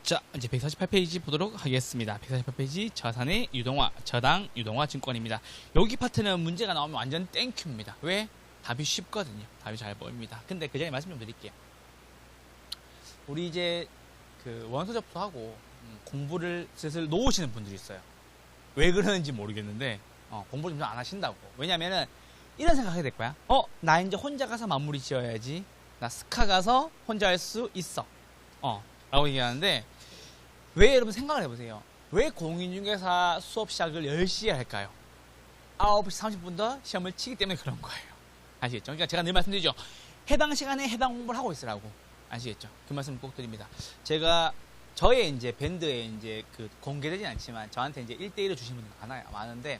자, 이제 148페이지 보도록 하겠습니다. 148페이지 저산의 유동화, 저당 유동화 증권입니다. 여기 파트는 문제가 나오면 완전 땡큐입니다. 왜? 답이 쉽거든요. 답이 잘 보입니다. 근데 그 전에 말씀 좀 드릴게요. 우리 이제 그 원서 접수하고 공부를 슬슬 놓으시는 분들이 있어요. 왜 그러는지 모르겠는데 공부를 좀 안 하신다고. 왜냐면은 이런 생각하게 될 거야. 나 이제 혼자 가서 마무리 지어야지. 나 스카 가서 혼자 할 수 있어. 라고 얘기하는데, 왜 여러분 생각을 해보세요. 왜 공인중개사 수업 시작을 10시에 할까요? 9시 30분부터 시험을 치기 때문에 그런 거예요. 아시겠죠? 그러니까 제가 늘 말씀드리죠. 해당 시간에 해당 공부를 하고 있으라고. 아시겠죠? 그 말씀 꼭 드립니다. 제가 저의 이제 밴드에 이제 그 공개되진 않지만 저한테 이제 1대1을 주시는 분들 많은데,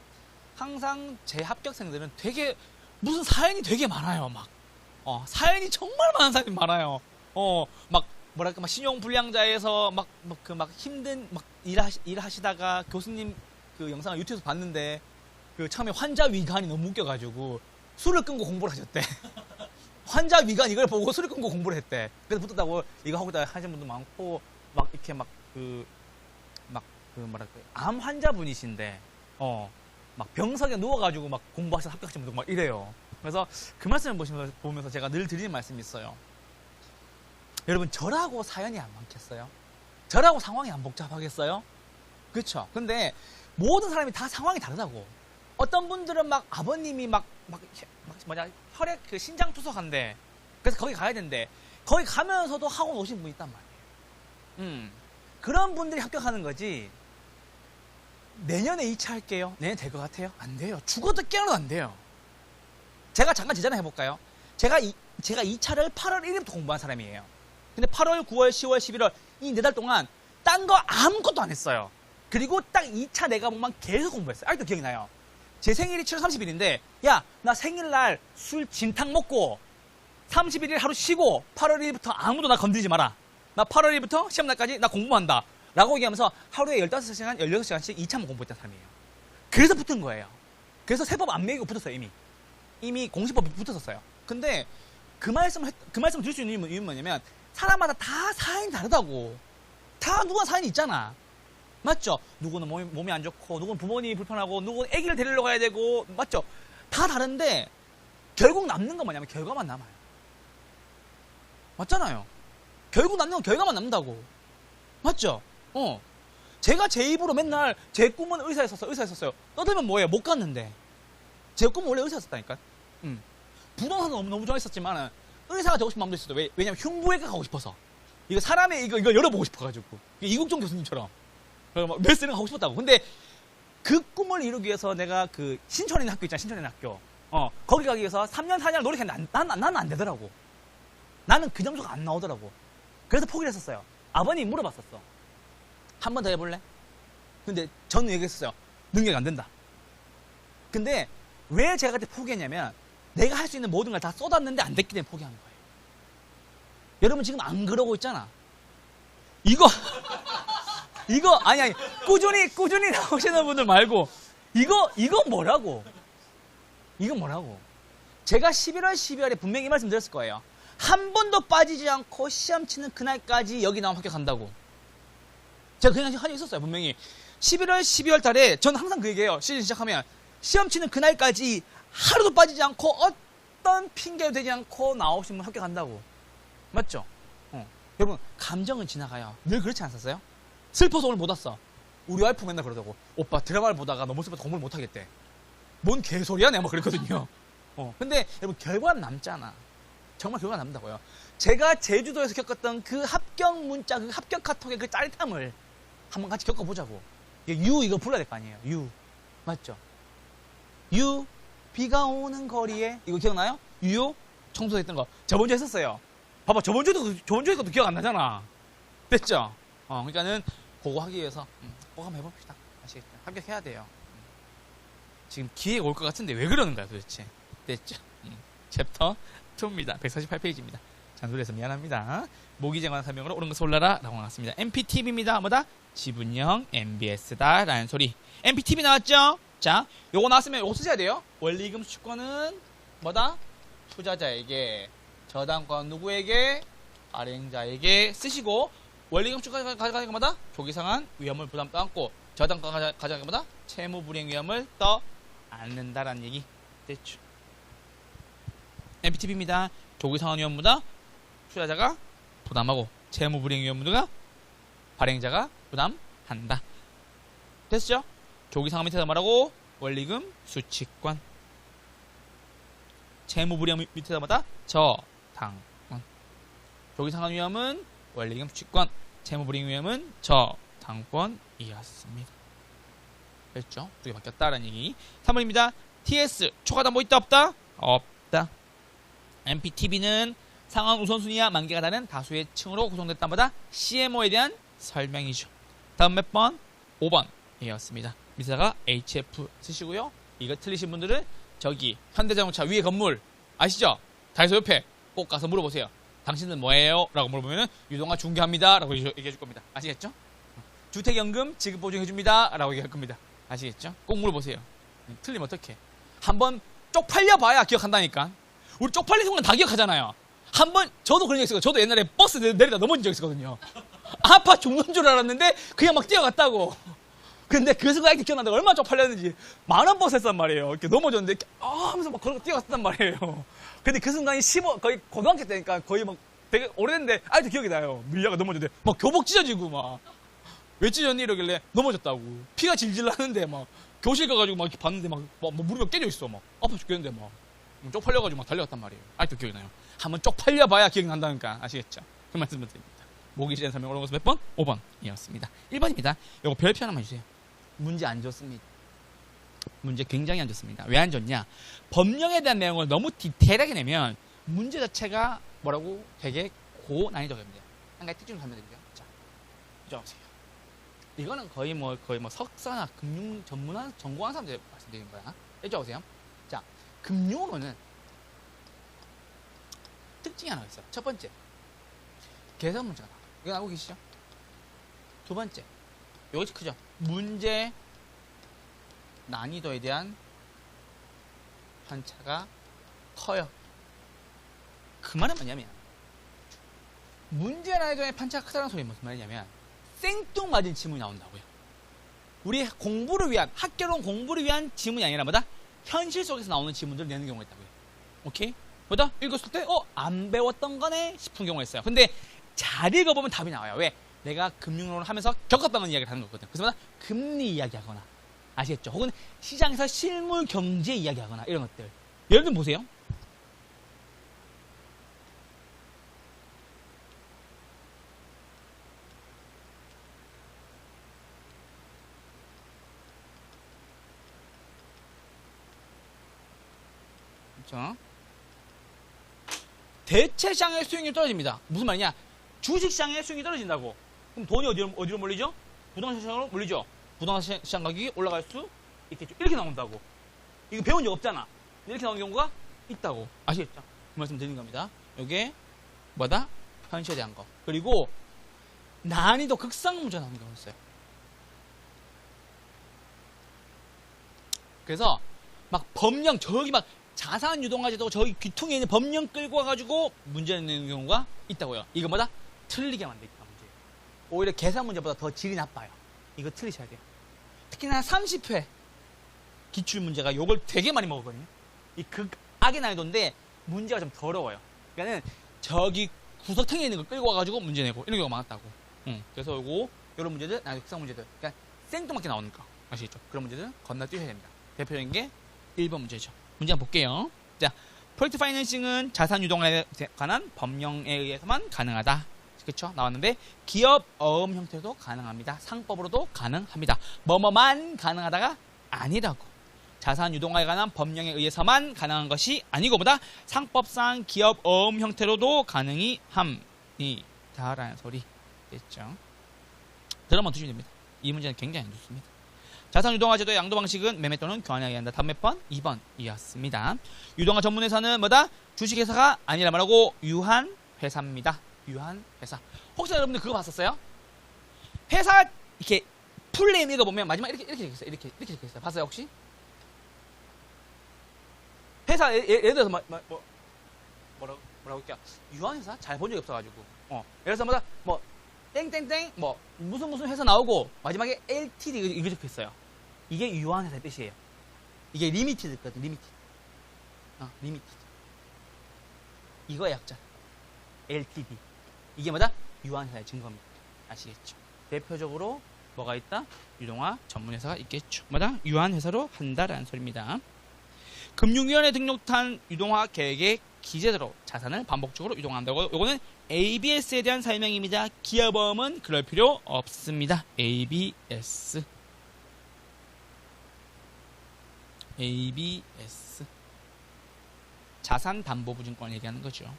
항상 제 합격생들은 되게 무슨 사연이 되게 많아요. 막 사연이 정말 많은 사람이 많아요. 막 뭐랄까 막 신용불량자에서 막 힘든 막 일하시다가 교수님 그 영상을 유튜브에서 봤는데 그 처음에 환자 위간이 너무 웃겨가지고 술을 끊고 공부를 하셨대. 환자 위간 이걸 보고 술을 끊고 공부를 했대. 그래서 붙었다고 이거 하고 있다 하시는 분도 많고, 막 이렇게 막 뭐랄까 암 환자분이신데 막 병석에 누워가지고 막 공부하셔서 합격하신 분도 막 이래요. 그래서 그 말씀을 보면서 제가 늘 드리는 말씀이 있어요. 여러분, 저라고 사연이 안 많겠어요? 저라고 상황이 안 복잡하겠어요? 그렇죠? 근데 모든 사람이 다 상황이 다르다고. 어떤 분들은 막 아버님이 혈액 그 신장 투석한데, 그래서 거기 가야 된대. 거기 가면서도 학원 오신 분 있단 말이에요. 그런 분들이 합격하는 거지. 내년에 2차 할게요. 내년 될 것 같아요? 안 돼요. 죽어도 깨어나도 안 돼요. 제가 잠깐 제자를 해볼까요? 제가 2차를 8월 1일부터 공부한 사람이에요. 근데 8월, 9월, 10월, 11월 이 4달 동안 딴 거 아무것도 안 했어요. 그리고 딱 2차 내과목만 계속 공부했어요. 아직도 기억이 나요. 제 생일이 7월 30일인데 야, 나 생일날 술 진탕 먹고 31일 하루 쉬고 8월 1일부터 아무도 나 건드리지 마라. 나 8월 1일부터 시험날까지 나 공부한다. 라고 얘기하면서 하루에 15시간, 16시간씩 2차만 공부했던 사람이에요. 그래서 붙은 거예요. 그래서 세법 안 매기고 붙었어요, 이미 공시법이 붙었었어요. 근데 그 말씀을 드릴 수 있는 이유는 뭐냐면, 사람마다 다 사연이 다르다고. 다 누구나 사연이 있잖아. 맞죠? 누구는 몸이 안 좋고, 누구는 부모님이 불편하고, 누구는 아기를 데리러 가야 되고, 맞죠? 다 다른데, 결국 남는 건 뭐냐면 결과만 남아요. 맞잖아요? 결국 남는 건 결과만 남는다고. 맞죠? 제가 제 입으로 맨날 제 꿈은 의사였었어요. 떠들면 뭐예요? 못 갔는데. 제 꿈은 원래 의사였었다니까. 부동산도 너무 좋아했었지만 의사가 되고 싶은 마음도 있었어요. 왜냐면 흉부외과 가고 싶어서. 이거 사람의 이거 열어보고 싶어가지고. 이국종 교수님처럼. 메스는 가고 싶었다고. 근데 그 꿈을 이루기 위해서 내가 그 신촌에 있는 학교 있잖아. 신촌에 있는 학교. 거기 가기 위해서 3년 4년을 노력했는데 나는 안 되더라고. 나는 그 점수가 안 나오더라고. 그래서 포기를 했었어요. 아버님이 물어봤었어. 한 번 더 해볼래? 근데 저는 얘기했었어요. 능력이 안 된다. 근데 왜 제가 그때 포기했냐면, 내가 할 수 있는 모든 걸 다 쏟았는데 안 됐기 때문에 포기한 거예요. 여러분 지금 안 그러고 있잖아. 이거 아니 꾸준히 나오시는 분들 말고 이거 뭐라고? 이건 뭐라고? 제가 11월 12월에 분명히 말씀드렸을 거예요. 한 번도 빠지지 않고 시험 치는 그날까지 여기 나오면 합격한다고. 제가 그냥 하고 있었어요. 분명히 11월 12월 달에 전 항상 그 얘기해요. 시즌 시작하면 시험 치는 그날까지 하루도 빠지지 않고 어떤 핑계도 되지 않고 나오시면 합격한다고. 맞죠? 여러분, 감정은 지나가요. 늘 그렇지 않았어요? 슬퍼서 오늘 못 왔어. 우리 와이프 맨날 그러더라고. 오빠 드라마를 보다가 너무 슬퍼서 공부를 못 하겠대. 뭔 개소리야? 내가 막 그랬거든요. 근데 여러분, 결과는 남잖아. 정말 결과가 남는다고요. 제가 제주도에서 겪었던 그 합격 문자, 그 합격 카톡의 그 짜릿함을 한번 같이 겪어보자고. 이거 불러야 될 거 아니에요. 맞죠? 비가 오는 거리에, 이거 기억나요? 청소했던 거. 저번주에 했었어요. 봐봐, 저번주에 것도 기억 안 나잖아. 됐죠? 그러니까는 그거 하기 위해서 꼭 한번 해봅시다. 아시겠죠? 합격해야 돼요. 지금 기회가 올 것 같은데 왜 그러는 거야 도대체. 됐죠? 챕터 2입니다. 148페이지입니다. 잔소리해서 미안합니다. 모기제 관한 설명으로 옳은 것을 올라라 라고 나왔습니다. MPTV입니다. 뭐다? 지분형 MBS다 라는 소리. MPTV 나왔죠? 자, 요거 나왔으면 요거 쓰셔야 돼요. 원리금 수취권은 뭐다? 투자자에게, 저당권 누구에게? 발행자에게 쓰시고, 원리금축 가져가는 것마다 조기상한 위험을 부담 떠안고 저당가 가져가는 것마다 채무불이행 위험을 떠안는다라는 얘기 됐죠. MPTP입니다. 조기상한 위험보다 투자자가 부담하고 채무불이행 위험보다 발행자가 부담한다. 됐죠? 조기상한 밑에다 말하고 원리금 수취권, 채무불이행 밑에다 마다 저당권. 조기상한 위험은 원리금 수취권, 채무불이행 위험은 저당권이었습니다. 됐죠? 두 개 바뀌었다라는 얘기. 3번입니다. TS 초과다 뭐 있다 없다? 없다. MPTB는 상환 우선순위와 만기가 다른 다수의 층으로 구성됐다마다 CMO에 대한 설명이죠. 다음 몇 번? 5번이었습니다. 밑에다가 HF 쓰시고요. 이거 틀리신 분들은 저기 현대자동차 위에 건물 아시죠? 다이소 옆에 꼭 가서 물어보세요. 당신은 뭐예요? 라고 물어보면 유동화 중개합니다 라고 얘기해 줄 겁니다. 아시겠죠? 주택연금 지급보증해줍니다 라고 얘기할 겁니다. 아시겠죠? 꼭 물어보세요. 틀리면 어떡해. 한번 쪽팔려 봐야 기억한다니까. 우리 쪽팔린 순간 다 기억하잖아요. 한번 저도 그런 적 있어요. 저도 옛날에 버스 내리다 넘어진 적 있었거든요. 아파 죽는 줄 알았는데 그냥 막 뛰어갔다고. 근데 그 순간 이렇게 기억난다고 얼마나 쪽팔렸는지. 만원 버스 했단 말이에요. 이렇게 넘어졌는데 하면서 막 걸어 뛰어갔단 말이에요. 근데 그 순간이 거의 고등학교 때니까 거의 막 되게 오래됐는데 아직도 기억이 나요. 밀려가 넘어졌는데 막 교복 찢어지고 막 왜 찢었니 이러길래 넘어졌다고. 피가 질질 나는데 막 교실 가가지고 막 이렇게 봤는데 막 무릎이 깨져 있어. 막 아파 죽겠는데 막 쪽팔려가지고 막 달려갔단 말이에요. 아직도 기억이 나요. 한번 쪽팔려봐야 기억이 난다니까. 아시겠죠? 그 말씀을 드립니다. 모기 시대 설명 어려운 것은 몇 번? 5번이었습니다. 1번입니다. 이거 별표 하나만 주세요. 문제 안 줬습니다. 문제 굉장히 안 줬습니다. 왜 안 줬냐? 법령에 대한 내용을 너무 디테일하게 내면 문제 자체가 뭐라고 되게 고난이도가 됩니다. 한 가지 특징을 설명드릴게요. 자, 이쪽 보세요. 이거는 거의 뭐 석사나 금융 전문한 전공한 사람들 말씀드리는 거야. 이쪽 보세요. 자, 금융어는 특징이 하나 있어요. 첫 번째, 계산 문제가 나와요. 이거 알고 계시죠? 두 번째, 이것이 크죠? 문제 난이도에 대한 편차가 커요. 그 말은 뭐냐면 문제 난이도의 편차가 크다는 소리 무슨 말이냐면 생뚱맞은 지문이 나온다고요. 우리 공부를 위한 학교론 공부를 위한 지문이 아니라 뭐다? 현실 속에서 나오는 지문들을 내는 경우가 있다고요. 오케이? 뭐다? 읽었을 때 안 배웠던 거네 싶은 경우가 있어요. 근데 잘 읽어보면 답이 나와요. 왜? 내가 금융론을 하면서 겪었다는 이야기를 하는 거거든. 그래서 뭐다? 금리 이야기하거나 아시겠죠? 혹은 시장에서 실물 경제 이야기하거나 이런 것들. 예를 들면 보세요. 그렇죠? 대체시장의 수익률이 떨어집니다. 무슨 말이냐? 주식시장의 수익률이 떨어진다고. 그럼 돈이 어디로 몰리죠? 부동산 시장으로 몰리죠. 부동산 시장 가격이 올라갈 수 있겠죠. 이렇게 나온다고. 이거 배운 적 없잖아. 이렇게 나오는 경우가 있다고. 아시겠죠? 그 말씀 드리는 겁니다. 이게 뭐다? 현실에 대한 거. 그리고 난이도 극상 문제가 나오는 경우가 있어요. 그래서 막 법령 저기 막 자산 유동화제도 저기 귀퉁이에 있는 법령 끌고 와가지고 문제 내는 경우가 있다고요. 이거 뭐다? 틀리게 만들겠다 문제. 오히려 계산 문제보다 더 질이 나빠요. 이거 틀리셔야 돼요. 특히나 30회 기출 문제가 요걸 되게 많이 먹었거든요. 이 극악의 난이도인데 문제가 좀 더러워요. 그러니까는 저기 구석탱이에 있는 걸 끌고 와가지고 문제 내고 이런 경우가 많았다고. 그래서 요런 문제들 난이도 극상 문제들 그러니까 생뚱맞게 나오니까 아시겠죠? 그런 문제들은 건너뛰셔야 됩니다. 대표적인 게 1번 문제죠. 문제 한번 볼게요. 자, 프로젝트 파이낸싱은 자산 유동에 관한 법령에 의해서만 가능하다. 그렇죠? 나왔는데 기업 어음 형태도 가능합니다. 상법으로도 가능합니다. 뭐뭐만 가능하다가 아니라고. 자산 유동화에 관한 법령에 의해서만 가능한 것이 아니고 보다 상법상 기업 어음 형태로도 가능이 합니다라는 소리 됐죠. 들어만 두시면 됩니다. 이 문제는 굉장히 안 좋습니다. 자산 유동화 제도의 양도 방식은 매매 또는 교환하게 한다. 다음 몇 번? 2번이었습니다. 유동화 전문회사는 뭐다? 주식회사가 아니라 말하고 유한회사입니다. 유한회사. 혹시 여러분들 그거 봤었어요? 회사 이렇게 풀네임 읽어보면 마지막 이렇게 적혀있어요. 이렇게 적혀있어요. 봤어요 혹시? 회사 예를 들어서 뭐라고 할게요. 유한회사 잘 본 적이 없어가지고 예를 들어서 뭐다? 뭐 땡땡땡 뭐 무슨 회사 나오고 마지막에 LTD 이거 적혀 있어요. 이게 유한 회사의 뜻이에요. 이게 리미티드거든. 리미티드. 이거 약자. LTD. 이게 뭐다? 유한 회사의 증거입니다. 아시겠죠? 대표적으로 뭐가 있다? 유동화 전문회사가 있겠죠. 뭐다? 유한 회사로 한다라는 소리입니다. 금융위원회 등록한 유동화 계획의 기재대로 자산을 반복적으로 유동한다고. 요거는 ABS에 대한 설명입니다. 기업보험은 그럴 필요 없습니다. ABS. 자산담보보증권을 얘기하는 거죠.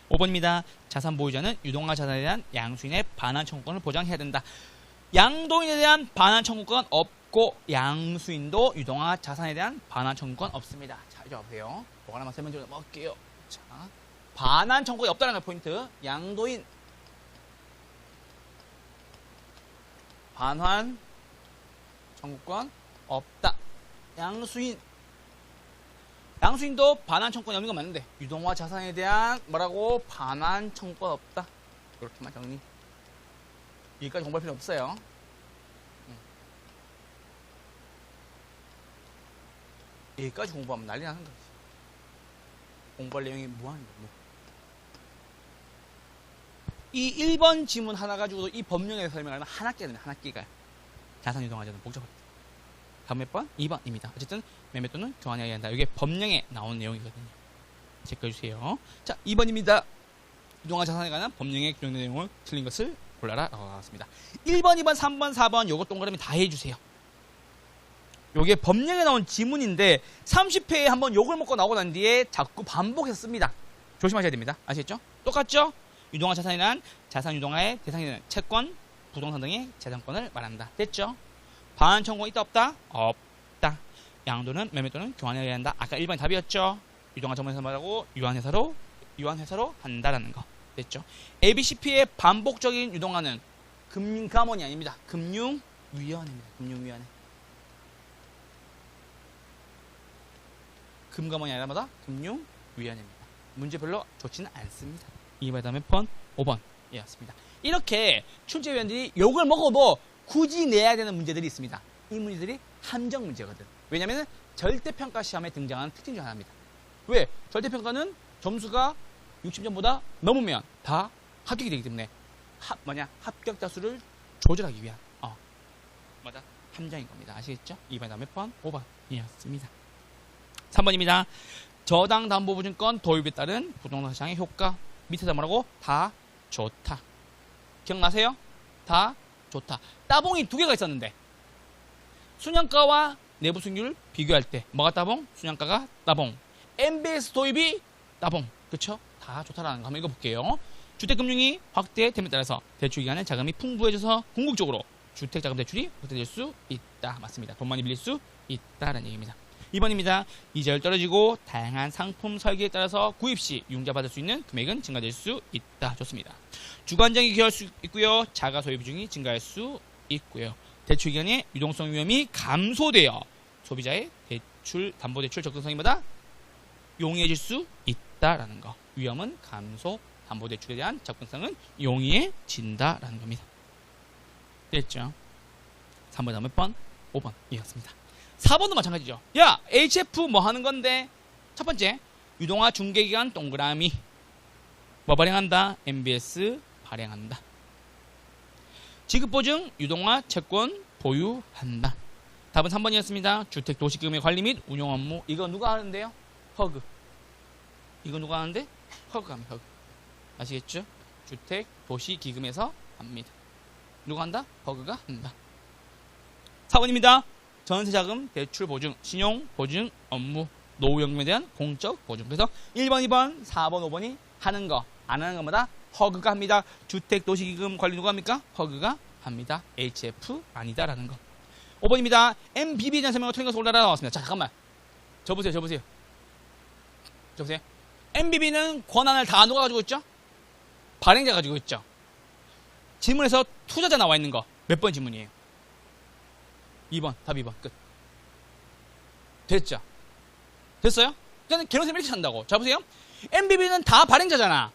5번입니다. 자산보유자는 유동화 자산에 대한 양수인의 반환 청구권을 보장해야 된다. 양도인에 대한 반환 청구권 없고 양수인도 유동화 자산에 대한 반환 청구권 없습니다. 자, 이제 보세요. 이거 하나만 설명 좀 먹을게요. 자, 반환 청구권이 없다는 포인트. 양도인 반환 청구권 없다. 양수인도 반환 청구권이 없는 건 맞는데 유동화 자산에 대한 뭐라고? 반환 청구권 없다. 이렇게만 정리. 여기까지 공부할 필요 없어요. 여기까지 공부하면 난리 나는 거지. 공부할 내용이 뭐하는 거야? 이 1번 지문 하나 가지고도 이 법령에 설명하면 한 학기가 됩니다. 한 학기가. 자산 유동화자는 복잡합니다. 다음 몇 번? 2번입니다. 어쨌든 매매 또는 교환해야 한다. 이게 법령에 나온 내용이거든요. 체크해주세요. 자, 2번입니다. 유동화 자산에 관한 법령의 규정된 내용을 틀린 것을 골라라 라고 나왔습니다. 1번, 2번, 3번, 4번 요거 동그라미 다 해주세요. 요게 법령에 나온 지문인데 30회에 한번 욕을 먹고 나오고 난 뒤에 자꾸 반복해서 씁니다. 조심하셔야 됩니다. 아시겠죠? 똑같죠? 유동화 자산에 대한 자산 유동화의 대상이 되는 채권, 부동산 등의 재산권을 말한다. 됐죠? 반환 청구가 있다 없다? 없다. 양도는 매매 또는 교환해야 한다. 아까 1번이 답이었죠? 유동화 전문회사 말하고 유한회사로 한다라는 거. 됐죠? ABCP의 반복적인 유동화는 금감원이 아닙니다. 금융위원회입니다. 금융위원회. 금감원이 아니라 뭐다? 금융위원회입니다. 문제 별로 좋지는 않습니다. 2번 다음에 번 5번이었습니다. 이렇게 출제위원들이 욕을 먹어도 굳이 내야 되는 문제들이 있습니다. 이 문제들이 함정 문제거든. 왜냐하면 절대평가 시험에 등장하는 특징 중 하나입니다. 왜? 절대평가는 점수가 60점보다 넘으면 다 합격이 되기 때문에 합격자 수를 조절하기 위한 함정인 겁니다. 아시겠죠? 2번 다음에 번 5번이었습니다. 3번입니다. 저당담보보증권 도입에 따른 부동산 시장의 효과. 밑에다 뭐라고? 다 좋다. 기억나세요? 다 좋다. 따봉이 두 개가 있었는데 순양가와 내부 수익률을 비교할 때 뭐가 따봉? 순양가가 따봉. MBS 도입이 따봉. 그쵸? 다 좋다라는 거 한번 읽어볼게요. 주택금융이 확대됨에 따라서 대출기간에 자금이 풍부해져서 궁극적으로 주택자금 대출이 확대될 수 있다. 맞습니다. 돈 많이 빌릴 수 있다라는 얘기입니다. 2번입니다. 이자율 떨어지고 다양한 상품 설계에 따라서 구입 시 융자받을 수 있는 금액은 증가될 수 있다. 좋습니다. 주관장이 기여할 수 있고요. 자가 소유 비중이 증가할 수 있고요. 대출 기간의 유동성 위험이 감소되어 소비자의 담보대출 접근성이보다 용이해질 수 있다라는 거. 위험은 감소, 담보대출에 대한 접근성은 용이해진다라는 겁니다. 됐죠? 3번 다음 몇 번? 5번이었습니다. 4번도 마찬가지죠. 야, HF 뭐 하는 건데? 첫 번째, 유동화 중개기간 동그라미. 뭐 발행한다? MBS 발행한다. 지급보증, 유동화 채권 보유한다. 답은 3번이었습니다. 주택도시금융의 관리 및 운용 업무. 이거 누가 하는데요? 허그. 이거 누가 하는데? 허그가 합니다. 허그. 아시겠죠? 주택도시기금에서 합니다. 누가 한다? 허그가 한다. 4번입니다. 전세자금, 대출보증, 신용보증 업무, 노후연금에 대한 공적 보증. 그래서 1번, 2번, 4번, 5번이 하는 거, 안 하는 것마다 허그가 합니다. 주택도시기금 관리 누가 합니까? 허그가 합니다. HF 아니다라는 거. 5번입니다. MBB에 대한 설명을 틀린 것을 올라라 나왔습니다. 자, 잠깐만. 저보세요. MBB는 권한을 다 누가 가지고 있죠? 발행자 가지고 있죠? 질문에서 투자자 나와 있는 거 몇 번 질문이에요? 2번, 답 2번, 끝. 됐죠? 됐어요? 저는 개론쌤 이렇게 한다고. 자, 보세요. MBB는 다 발행자잖아.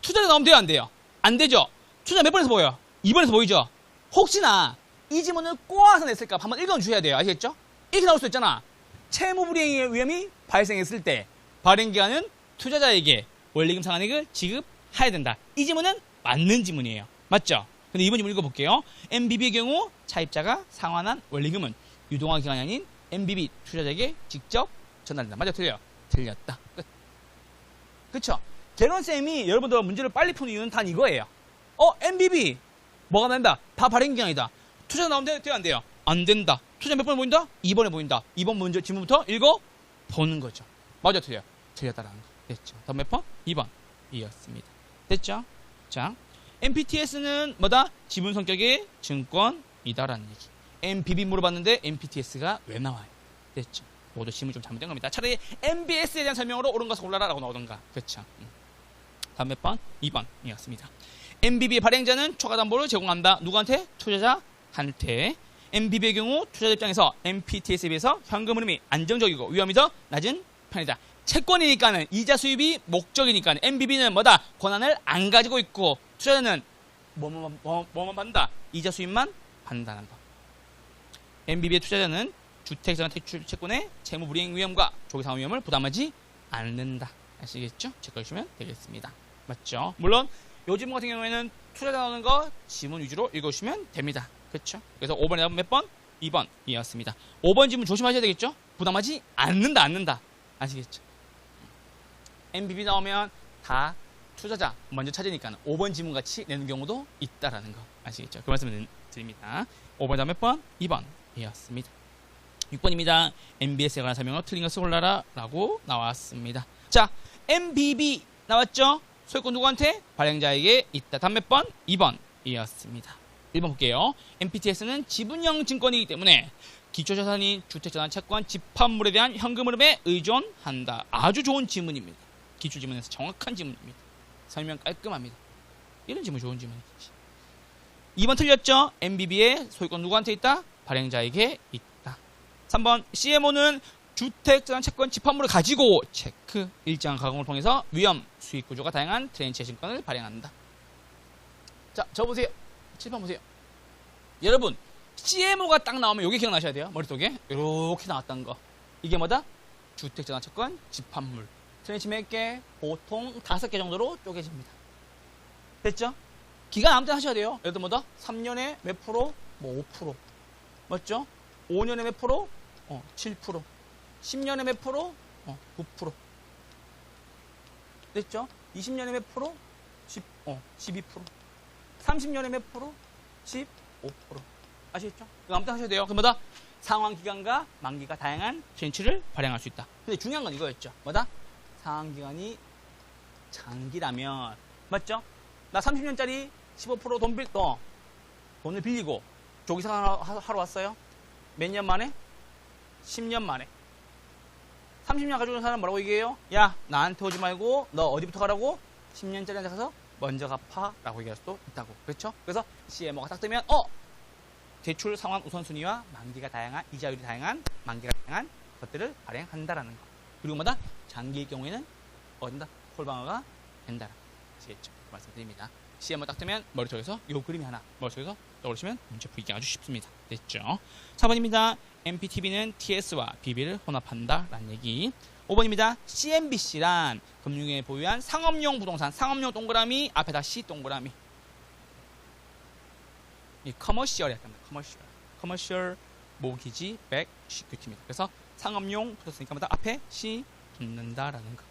투자자 나오면 돼요, 안 돼요? 안 되죠? 투자 몇 번에서 보여요? 2번에서 보이죠? 혹시나 이 지문을 꼬아서 냈을까 한번 읽어주셔야 돼요. 아시겠죠? 이렇게 나올 수 있잖아. 채무불이행의 위험이 발생했을 때 발행기관은 투자자에게 원리금 상환액을 지급해야 된다. 이 지문은 맞는 지문이에요. 맞죠? 근데 이번 지문 읽어볼게요. MBB의 경우 차입자가 상환한 원리금은 유동화 기관이 아닌 MBB 투자자에게 직접 전달된다. 맞아, 틀려요? 틀렸다. 끝. 그쵸? 개론쌤이 여러분들 문제를 빨리 푸는 이유는 단 이거예요. MBB 뭐가 난다? 다 발행기관이다. 투자 나오면 돼요? 안 돼요? 안 된다. 투자 몇 번에 보인다? 2번에 보인다. 2번 문제 지문부터 읽어보는 거죠. 맞아, 틀려요? 틀렸다라는 거. 됐죠? 다음 몇 번? 2번 이었습니다. 됐죠? 자, MPTS는 뭐다? 지분 성격의 증권이다라는 얘기. MBB 물어봤는데 MPTS가 왜 나와요? 됐죠? 모두 지문이 좀 잘못된 겁니다. 차라리 MBS에 대한 설명으로 옳은 것을 골라라 라고 나오던가. 그렇죠? 다음 몇 번? 2번이었습니다. MBB의 발행자는 초과담보를 제공한다. 누구한테? 투자자한테. MBB의 경우 투자자 입장에서 MPTS에 비해서 현금 흐름이 안정적이고 위험이 더 낮은 편이다. 채권이니까는 이자 수입이 목적이니까는 MBB는 뭐다? 권한을 안 가지고 있고 투자자는 뭐만 받는다? 이자 수입만 받는다는 거. MBB의 투자자는 주택자산 대출 채권의 채무불이행 위험과 조기상환 위험을 부담하지 않는다. 아시겠죠? 체크해주시면 되겠습니다. 맞죠? 물론 요 지문 같은 경우에는 투자자 나오는 거 지문 위주로 읽어주시면 됩니다. 그렇죠? 그래서 5번에 답은 몇 번? 2번이었습니다. 5번 지문 조심하셔야 되겠죠? 부담하지 않는다. 아시겠죠? MBB 나오면 다 투자자 먼저 찾으니까 5번 지문 같이 내는 경우도 있다라는 거 아시겠죠? 그 말씀을 드립니다. 5번 다음 몇 번? 2번이었습니다. 6번입니다. MBS에 관한 설명으로 틀린 것을 골라라 라고 나왔습니다. 자, MBB 나왔죠? 소유권 누구한테? 발행자에게 있다. 다음 몇 번? 2번이었습니다. 1번 볼게요. MPTS는 지분형 증권이기 때문에 기초자산인 주택자산 채권 집합물에 대한 현금 흐름에 의존한다. 아주 좋은 지문입니다. 기출지문에서 정확한 지문입니다. 설명 깔끔합니다. 이런 지문 좋은 지문이지. 2번 틀렸죠? MBB의 소유권 누구한테 있다? 발행자에게 있다. 3번 CMO는 주택자산 채권 집합물을 가지고 체크 일정한 가공을 통해서 위험 수익 구조가 다양한 트렌치 증권을 발행한다. 자, 저 보세요. 7번 보세요. 여러분 CMO가 딱 나오면 여기 기억나셔야 돼요. 머릿속에 이렇게 나왔던 거. 이게 뭐다? 주택자산 채권 집합물. 트렌치 몇 개? 보통 5개 정도로 쪼개집니다. 됐죠? 기간 아무 때나 하셔야 돼요. 예를 들어 뭐다? 3년에 몇 프로? 뭐 5%. 맞죠? 5년에 몇 프로? 7%. 10년에 몇 프로? 9%. 됐죠? 20년에 몇 프로? 12%. 30년에 몇 프로? 15%. 아시겠죠? 이거 아무튼 하셔야 돼요. 그럼 뭐다? 상환기간과 만기가 다양한 트렌치를 발행할 수 있다. 근데 중요한 건 이거였죠. 뭐다? 상환기간이 장기라면, 맞죠? 나 30년짜리 15% 돈을 빌리고 조기상환하러 왔어요. 몇 년 만에? 10년 만에. 30년 가지고 있는 사람 뭐라고 얘기해요? 야, 나한테 오지 말고 너 어디부터 가라고? 10년짜리한테 가서 먼저 갚아 라고 얘기할 수도 있다고. 그렇죠? 그래서 CMO가 딱 뜨면 대출 상환 우선순위와 만기가 다양한, 이자율이 다양한, 만기가 다양한 것들을 발행한다라는 거. 그리고 뭐다? 장기일 경우에는 어딘다? 콜방어가 된다. 아시겠죠? 말씀드립니다. CMO 딱 뜨면 머릿속에서 요 그림이 하나 머릿속에서 떠오르시면 문제 풀기 아주 쉽습니다. 됐죠? 4번입니다. MPTB는 TS와 BB를 혼합한다 라는 얘기. 5번입니다. CMBC란 금융에 보유한 상업용 부동산, 상업용 동그라미 앞에다 C 동그라미. 이 커머셜이 약간 커머셜 모기지 백 시큐티입니다. 그래서 상업용 붙었으니까 뭐다? 앞에 C 붙는다라는 거.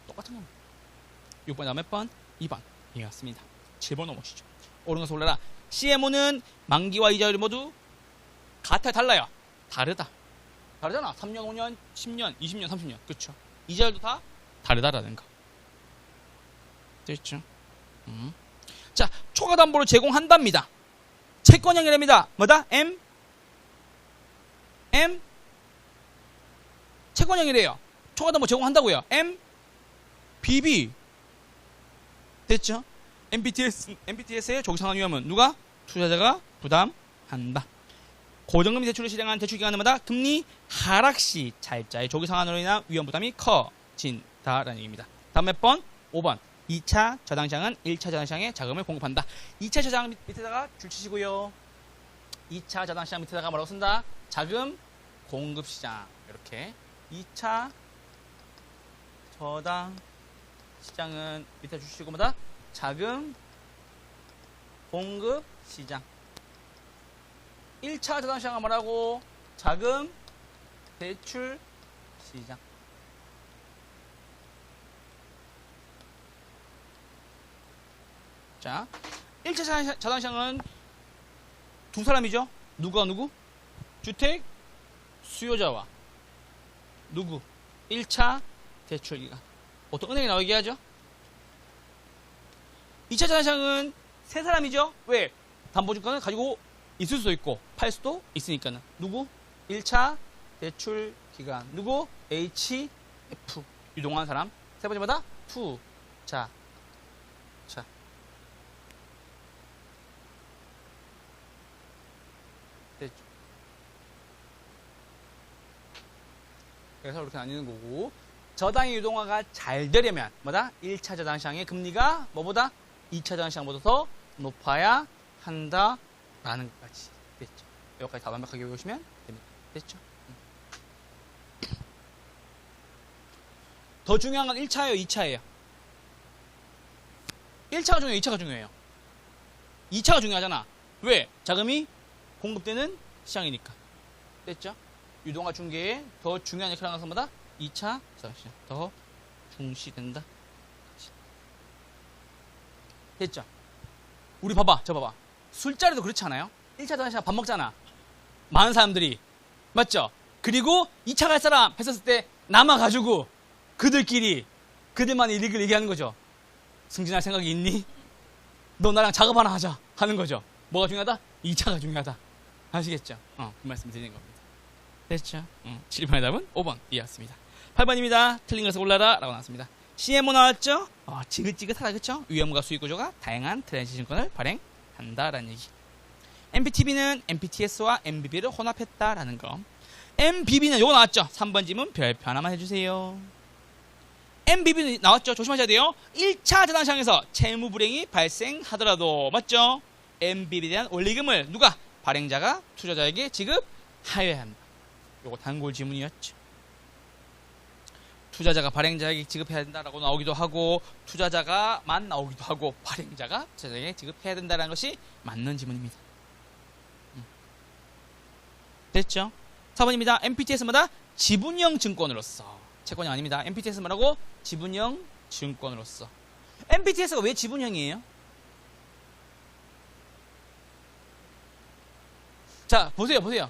똑같은 겁니다. 6번 다음 몇 번? 2번 이었습니다. 7번 넘어오시죠. 옳은 것을 골라라. CMO는 만기와 이자율이 모두 같아 달라요? 다르다. 다르잖아. 3년, 5년, 10년, 20년, 30년. 그렇죠? 이자율도 다 다르다라는 거. 됐죠? 자, 초과담보를 제공한답니다. 채권형이랍니다. 뭐다? M? 채권형이래요. 초과담보 제공한다고요. M? BB. 됐죠? MPTS의 조기상환 위험은 누가? 투자자가 부담한다. 고정금리 대출을 실행한 대출기관은 마다 금리 하락시 차입자의 조기상환으로 인한 위험 부담이 커진다라는 얘기입니다. 다음 몇 번? 5번. 2차 저당시장은 1차 저당시장에 자금을 공급한다. 2차 저당 밑에다가 줄 치시고요. 2차 저당시장 밑에다가 뭐라고 쓴다? 자금 공급시장. 이렇게 2차 저당시장은 밑에 주시고 뭐다? 자금 공급시장. 1차 저당시장은 뭐라고? 자금 대출 시장. 자, 1차 저당시장은 두 사람이죠. 누구와 누구? 주택 수요자와 누구? 1차 대출기간. 보통 은행에 나오게 하죠. 2차 저당시장은 세 사람이죠. 왜? 담보증권을 가지고 있을 수도 있고 팔 수도 있으니까는. 누구? 1차 대출 기간. 누구? HF. 유동하는 사람. 세 번째마다 투자. 자. 됐죠. 그래서 이렇게 나뉘는 거고. 저당의 유동화가 잘 되려면 뭐다? 1차 저당 시장의 금리가 뭐보다? 2차 저당 시장보다 더 높아야 한다라는 것까지. 됐죠. 여기까지 다 완벽하게 외우시면 됩니다. 됐죠? 더 중요한 건 1차예요, 2차예요? 1차가 중요해요, 2차가 중요해요? 2차가 중요하잖아. 왜? 자금이 공급되는 시장이니까. 됐죠? 유동화 중개에 더 중요한 역할을 하는 것보다 2차 시장 더 중시된다. 됐죠? 우리 봐봐, 저 봐봐. 술자리도 그렇지 않아요? 1차 시장 밥 먹잖아. 많은 사람들이. 맞죠? 그리고 2차 갈 사람 했었을 때 남아가지고 그들만 일익을 얘기하는 거죠. 승진할 생각이 있니? 너 나랑 작업 하나 하자 하는 거죠. 뭐가 중요하다? 2차가 중요하다. 아시겠죠? 그 말씀 드리는 겁니다. 됐죠? 7번의 답은 5번 이었습니다. 8번입니다. 틀린 것을 골라라 라고 나왔습니다. CMO 나왔죠? 지긋지긋하다, 그쵸? 위험과 수익 구조가 다양한 트랜지션 증권을 발행한다라는 얘기. MPTB는 MPTS와 MBB를 혼합했다라는 거. MBB는 요거 나왔죠? 3번 지문 별표 하나만 해주세요. MBB 나왔죠? 조심하셔야 돼요. 1차 저당시장에서 채무 불행이 발생하더라도, 맞죠? MBB에 대한 원리금을 누가? 발행자가 투자자에게 지급하여야 한다. 요거 단골 지문이었죠. 투자자가 발행자에게 지급해야 된다라고 나오기도 하고, 투자자가만 나오기도 하고, 발행자가 투자자에게 지급해야 된다는 것이 맞는 지문입니다. 됐죠? 4번입니다. MPTS마다 지분형 증권으로서. 채권이 아닙니다. MPTS 뭐라고? 지분형 증권으로서. MPTS가 왜 지분형이에요? 자, 보세요.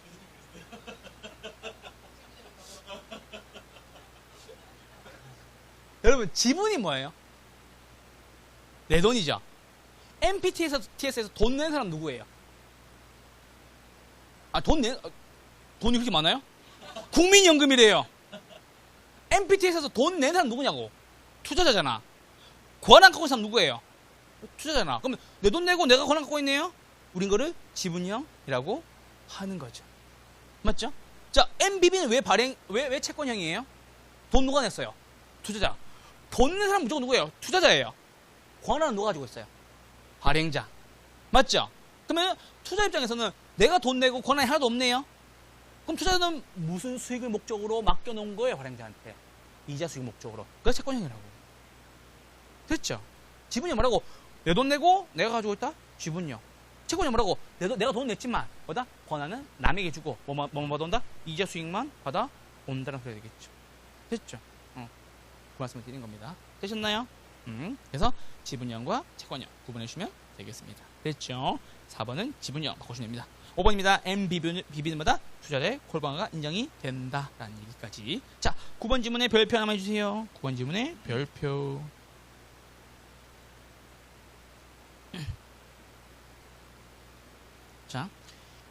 여러분, 지분이 뭐예요? 내 돈이죠. MPTS에서 돈 낸 사람 누구예요? 돈이 그렇게 많아요? 국민연금이래요. MPTS에서 돈 낸 사람 누구냐고? 투자자잖아. 권한 갖고 있는 사람 누구예요? 투자자잖아. 그러면 내 돈 내고 내가 권한 갖고 있네요? 우린 거를 지분형이라고 하는 거죠. 맞죠? 자, MBB는 왜 채권형이에요? 돈 누가 냈어요? 투자자. 돈 낸 사람 무조건 누구예요? 투자자예요. 권한은 누가 가지고 있어요? 발행자. 맞죠? 그러면 투자 입장에서는 내가 돈 내고 권한이 하나도 없네요? 그럼 투자자는 무슨 수익을 목적으로 맡겨놓은 거예요, 발행자한테? 이자 수익 목적으로. 그게 채권형이라고. 됐죠? 지분형 뭐라고? 내 돈 내고 내가 가지고 있다? 지분형. 채권형 뭐라고? 내가 돈 냈지만, 뭐다? 권한은 남에게 주고, 뭐만 받아온다? 이자 수익만 받아온다는 소리가 되겠죠. 됐죠? 그 말씀을 드리는 겁니다. 되셨나요? 그래서 지분형과 채권형 구분해 주시면 되겠습니다. 됐죠? 4번은 지분형 바꿔주시면 됩니다. 5번입니다. MBB는 뭐다? 투자자의 콜방어가 인정이 된다라는 얘기까지. 자, 9번 지문에 별표 하나만 해주세요. 9번 지문에 별표. 자,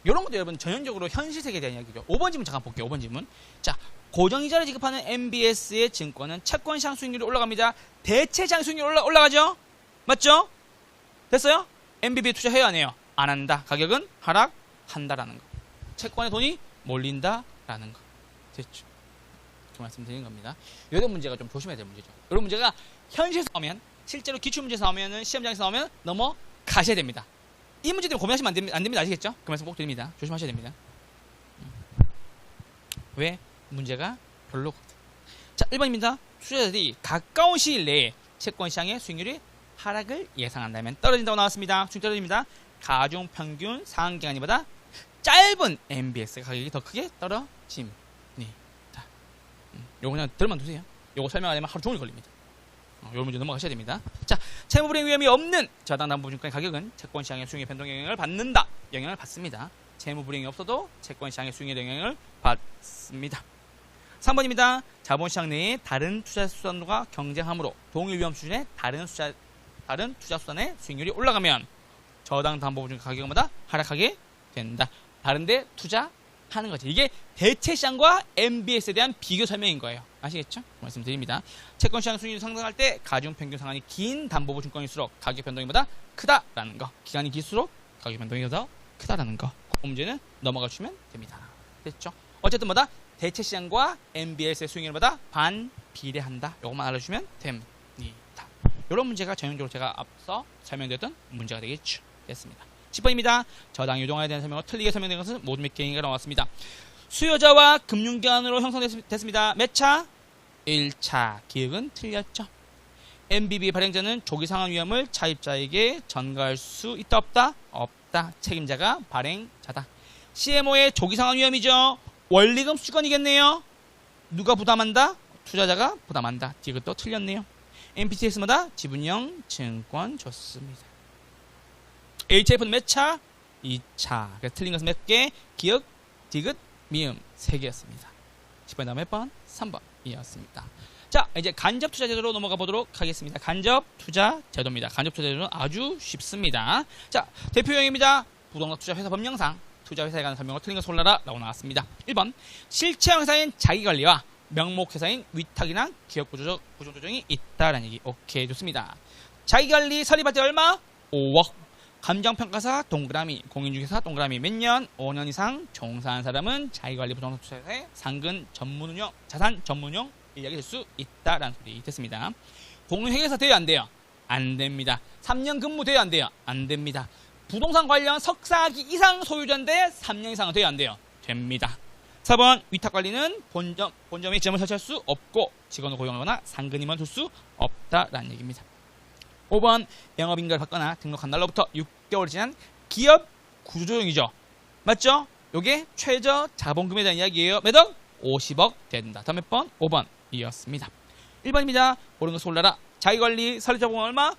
이런 것도 여러분 전형적으로 현실 세계에 대한 이야기죠. 5번 지문 잠깐 볼게요. 5번 지문. 자, 고정이자를 지급하는 MBS의 증권은 채권시장 수익률이 올라갑니다. 대체시장 수익률이 올라가죠? 맞죠? 됐어요? MBB에 투자해요, 안 해요? 안 한다. 가격은 하락한다라는 거. 채권에 돈이 몰린다라는 거. 됐죠? 그 말씀드리는 겁니다. 이런 문제가 좀 조심해야 될 문제죠. 이런 문제가 현실에서 나오면 실제로 기출문제에서 나오면은 시험장에서 나오면 넘어가셔야 됩니다. 이 문제 때문에 고민하시면 안 됩니다. 아시겠죠? 그 말씀 꼭 드립니다. 조심하셔야 됩니다. 왜? 문제가 별로거든. 자, 1번입니다. 투자자들이 가까운 시일 내에 채권 시장의 수익률이 하락을 예상한다면 떨어진다고 나왔습니다. 수익 떨어집니다. 가중 평균 상한 기간보다 짧은 MBS 가격이 더 크게 떨어집니다. 요거 그냥 들만 두세요. 요거 설명하려면 하루 종일 걸립니다. 요 문제 넘어가셔야 됩니다. 자, 채무 불이행 위험이 없는 저당 담보증권의 가격은 채권 시장의 수익의 변동 영향을 받는다. 영향을 받습니다. 채무 불이행이 없어도 채권 시장의 수익에 영향을 받습니다. 3번입니다. 자본시장 내에 다른 투자 수단과 경쟁함으로 동일 위험 수준의 다른 투자 수단의 수익률이 올라가면 저당 담보증권 가격마다 하락하게 된다. 다른데 투자하는 거죠. 이게 대체 시장과 MBS에 대한 비교 설명인 거예요. 아시겠죠? 말씀드립니다. 채권 시장 수익률이 상승할 때 가중 평균 상한이 긴 담보부 증권일수록 가격 변동이보다 크다라는 거. 기간이 길수록 가격 변동이 더 크다라는 거. 그 문제는 넘어가 주시면 됩니다. 됐죠? 어쨌든 뭐다? 대체 시장과 MBS의 수익률보다 반비례한다. 이것만 알아주시면 됩니다. 이런 문제가 전형적으로 제가 앞서 설명드렸던 문제가 되겠죠. 됐습니다. 10번입니다. 저당 유동화에 대한 설명을 틀리게 설명된 것은 모든 몇 개인가 나왔습니다. 수요자와 금융기관으로 형성됐습니다. 몇 차? 1차. 기억은 틀렸죠. MBB 발행자는 조기 상환 위험을 차입자에게 전가할 수 있다 없다? 없다. 책임자가 발행자다. CMO의 조기 상환 위험이죠. 원리금 수익권이겠네요. 누가 부담한다? 투자자가 부담한다. 이것도 틀렸네요. MPTS마다 지분형 증권 좋습니다. HF는 몇 차? 2차. 그래서 틀린 것은 몇 개? 기억, 디귿, 미음 3개였습니다. 10번 다음 몇 번? 3번이었습니다. 자, 이제 간접 투자 제도로 넘어가 보도록 하겠습니다. 간접 투자 제도입니다. 간접 투자 제도는 아주 쉽습니다. 자, 대표형입니다. 부동산 투자 회사 법령상 투자회사에 관한 설명을 틀린 것을 골라라 라고 나왔습니다. 1번 실체형 회사인 자기관리와 명목회사인 위탁이나 기업 구조조정이 있다라는 얘기. 오케이, 좋습니다. 자기관리 설립할 때 얼마? 5억. 감정평가사 동그라미, 공인중개사 동그라미 몇 년? 5년 이상 종사한 사람은 자기관리 부동산 투자회사의 상근 전문운용, 자산 전문운용 인력이 될 수 있다라는 소리 됐습니다. 공인회계사 돼요, 안 돼요? 안 됩니다. 3년 근무 돼요, 안 돼요? 안 됩니다. 부동산 관련 석사학위 이상 소유자인데 3년 이상은 돼야 안 돼요? 됩니다. 4번 위탁관리는 본점에 지점을 설치할 수 없고 직원을 고용하거나 상근임을 둘 수 없다라는 얘기입니다. 5번 영업인가를 받거나 등록한 날로부터 6개월 지난 기업 구조조정이죠. 맞죠? 요게 최저 자본금에 대한 이야기예요. 몇 억? 50억 된다. 다음 몇 번? 5번이었습니다. 1번입니다. 모르는 것을 올라라. 자기관리 설립자본 얼마?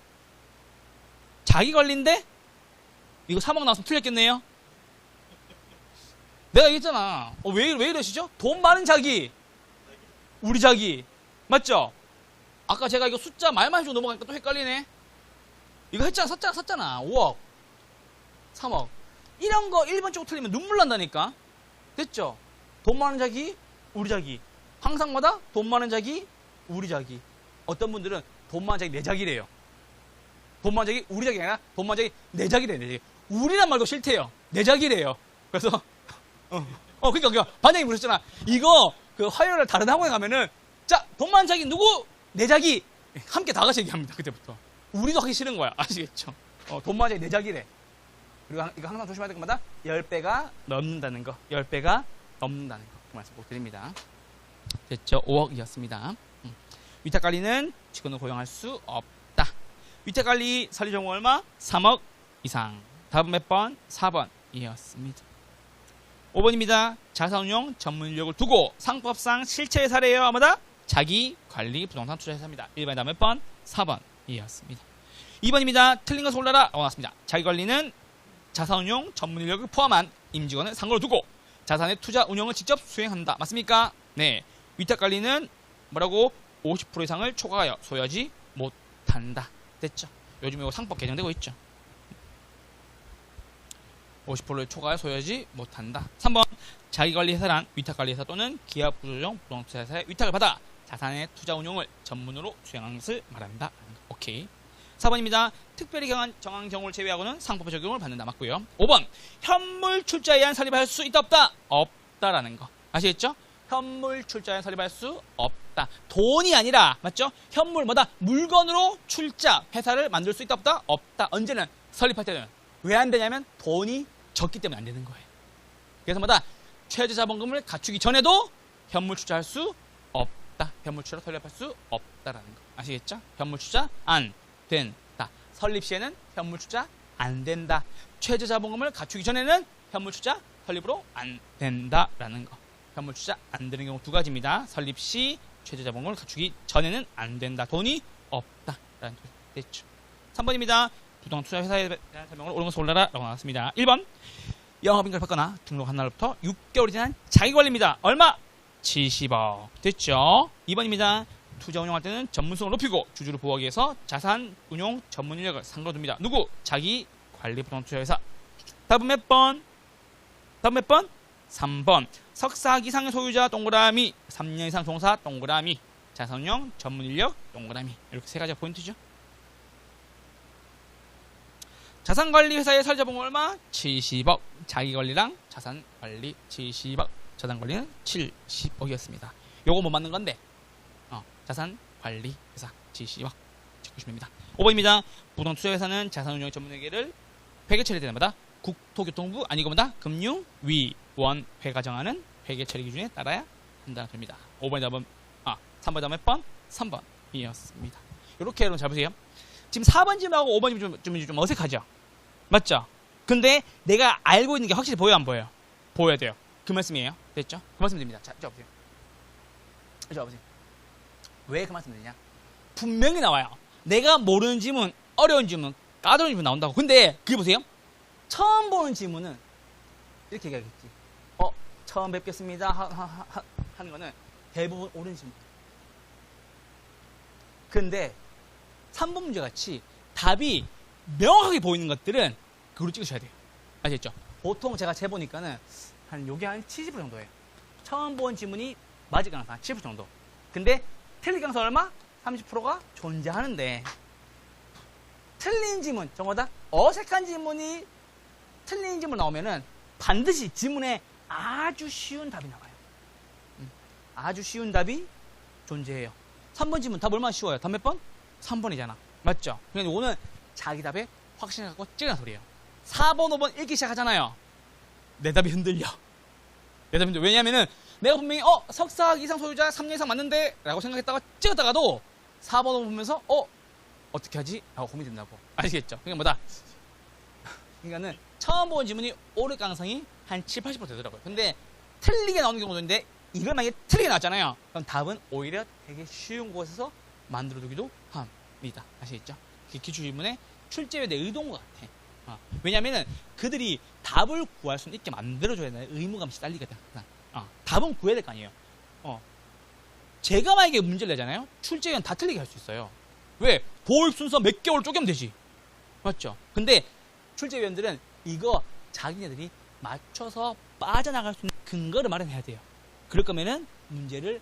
자기관리인데? 이거 3억 나왔으면 틀렸겠네요. 내가 얘기했잖아. 왜 이러시죠? 돈 많은 자기. 우리 자기. 맞죠? 아까 제가 이거 숫자 말만 해주고 넘어가니까 또 헷갈리네. 이거 샀잖아. 5억. 3억. 이런 거 1번 쪽 틀리면 눈물 난다니까. 됐죠? 돈 많은 자기, 우리 자기. 항상 마다 돈 많은 자기, 우리 자기. 어떤 분들은 돈 많은 자기 내 자기래요. 돈 많은 자기, 우리 자기가 아니라 돈 많은 자기 내 자기래. 내 자기. 우리란 말도 싫대요. 내 자기래요. 그래서 그러니까 반장님 그러셨잖아. 이거 그 화요일날 다른 학원에 가면은 자, 돈 많은 자기 누구? 내 자기. 함께 다 같이 얘기합니다. 그때부터. 우리도 하기 싫은 거야. 아시겠죠? 돈 많은 자기 내 자기래. 그리고 이거 항상 조심해야 될 것마다 10배가 넘는다는 거. 10배가 넘는다는 거. 그 말씀 꼭 드립니다. 됐죠? 5억이었습니다. 위탁관리는 직원을 고용할 수 없다. 위탁관리 설립정보 얼마? 3억 이상. 답은 몇 번? 4번이었습니다. 5번입니다. 자산운용 전문 인력을 두고 상법상 실체의 사례예요. 아마다 자기관리 부동산 투자회사입니다. 1번에 답은 몇 번? 4번이었습니다. 2번입니다. 틀린 것을 올라라. 나왔습니다. 자기관리는 자산운용 전문 인력을 포함한 임직원을 상고로 두고 자산의 투자 운용을 직접 수행한다. 맞습니까? 네. 위탁관리는 뭐라고? 50% 이상을 초과하여 소유하지 못한다. 됐죠? 요즘 이거 상법 개정되고 있죠. 50%를 초과하여 소유하지 못한다. 3번 자기관리회사란 위탁관리회사 또는 기업 구조조정 부동산회사의 위탁을 받아 자산의 투자 운용을 전문으로 수행하는 것을 말한다. 오케이. 4번입니다. 특별히 정한 경우를 제외하고는 상법의 적용을 받는다. 맞고요. 5번 현물 출자에 의한 설립할 수 있다 없다? 없다라는 거. 아시겠죠? 현물 출자에 설립할 수 없다. 없다. 돈이 아니라 맞죠? 현물 뭐다? 물건으로 출자 회사를 만들 수 있다 없다? 없다. 언제는? 설립할 때는. 왜 안 되냐면 돈이 적기 때문에 안 되는 거예요. 그래서 뭐다? 최저 자본금을 갖추기 전에도 현물 출자할 수 없다. 현물 출자로 설립할 수 없다라는 거. 아시겠죠? 현물 출자 안 된다. 설립 시에는 현물 출자 안 된다. 최저 자본금을 갖추기 전에는 현물 출자 설립으로 안 된다라는 거. 현물 출자 안 되는 경우 두 가지입니다. 설립 시 최저 자본금을 갖추기 전에는 안 된다. 돈이 없다라는 뜻이 됐죠. 3번입니다. 부동 투자 회사에 대한 설명을 옳은 것을 올라라 라고 나왔습니다. 1번 영업인가를 받거나 등록한 날부터 6개월이 지난 자기관리입니다. 얼마? 70억. 됐죠? 2번입니다. 투자 운용할 때는 전문성을 높이고 주주를 보호하기 위해서 자산 운용 전문 인력을 상으로 둡니다. 누구? 자기 관리 부동 투자 회사. 답은 몇 번? 답은 몇 번? 3번. 석사 이상의 소유자 동그라미, 3년 이상 종사 동그라미, 자산 운용 전문 인력 동그라미. 이렇게 세 가지가 포인트죠. 자산관리 회사의 설자본금 얼마? 70억. 자기관리랑 자산관리 70억. 자산관리는 70억이었습니다. 요거 뭐 맞는 건데? 자산관리 회사 70억. 찍으시면 됩니다. 5번입니다. 부동투자회사는 자산운용 전문회계를 회계 처리 때마다 국토교통부 아니고 뭐다? 금융위원회가 정하는 회계 처리 기준에 따라야 한다는 겁니다. 5번이 답은 3번 답은 몇 번? 3번이었습니다. 이렇게 여러분 잘 보세요. 지금 4번 질문하고 5번 질문 좀 어색하죠? 맞죠? 근데 내가 알고 있는 게 확실히 보여요, 안 보여요? 보여야 돼요. 그 말씀이에요. 됐죠? 그 말씀 드립니다. 자, 보세요. 보세요. 왜 그 말씀 드리냐? 분명히 나와요. 내가 모르는 질문, 어려운 질문, 까다로운 질문 나온다고. 근데 그게 보세요. 처음 보는 질문은 이렇게 얘기하겠지. 처음 뵙겠습니다. 하는 거는 대부분 옳은 질문. 근데 3번 문제 같이 답이 명확하게 보이는 것들은 그걸로 찍으셔야 돼요. 아시겠죠? 보통 제가 재보니까는 요게 한 70% 정도예요. 처음 본 질문이 맞을 가능성 한 70% 정도. 근데 틀릴 가능성 얼마? 30%가 존재하는데 틀린 질문, 정보다 어색한 질문이 틀린 질문 나오면은 반드시 질문에 아주 쉬운 답이 나와요. 아주 쉬운 답이 존재해요. 3번 질문 답 얼마나 쉬워요? 답 몇 번? 3번이잖아. 맞죠? 그러니까 오늘 자기 답에 확신을 갖고 찍으란 소리예요. 4번, 5번 읽기 시작하잖아요. 내 답이 흔들려. 왜냐면은 내가 분명히 석사 이상 소유자 3년 이상 맞는데 라고 생각했다가 찍었다가도 4번, 5번 보면서 어떻게 하지? 라고 고민이 된다고. 아시겠죠? 그러니까 뭐다? 그러니까는 처음 본 질문이 옳을 가능성이 한 7, 80% 되더라고요. 근데 틀리게 나오는 경우도 있는데 이걸 만약에 틀리게 나왔잖아요. 그럼 답은 오히려 되게 쉬운 곳에서 만들어두기도 합니다. 아시겠죠? 기출질문의 출제에 대한 의도인 것 같아. 왜냐면은 그들이 답을 구할 수 있게 만들어줘야 되는 의무감이 딸리거든. 답은 구해야 될 거 아니에요. 제가 만약에 문제를 내잖아요. 출제위원 다 틀리게 할 수 있어요. 왜? 도입 순서 몇 개월 쪼개면 되지. 맞죠? 근데 출제위원들은 이거 자기네들이 맞춰서 빠져나갈 수 있는 근거를 마련해야 돼요. 그럴 거면은 문제를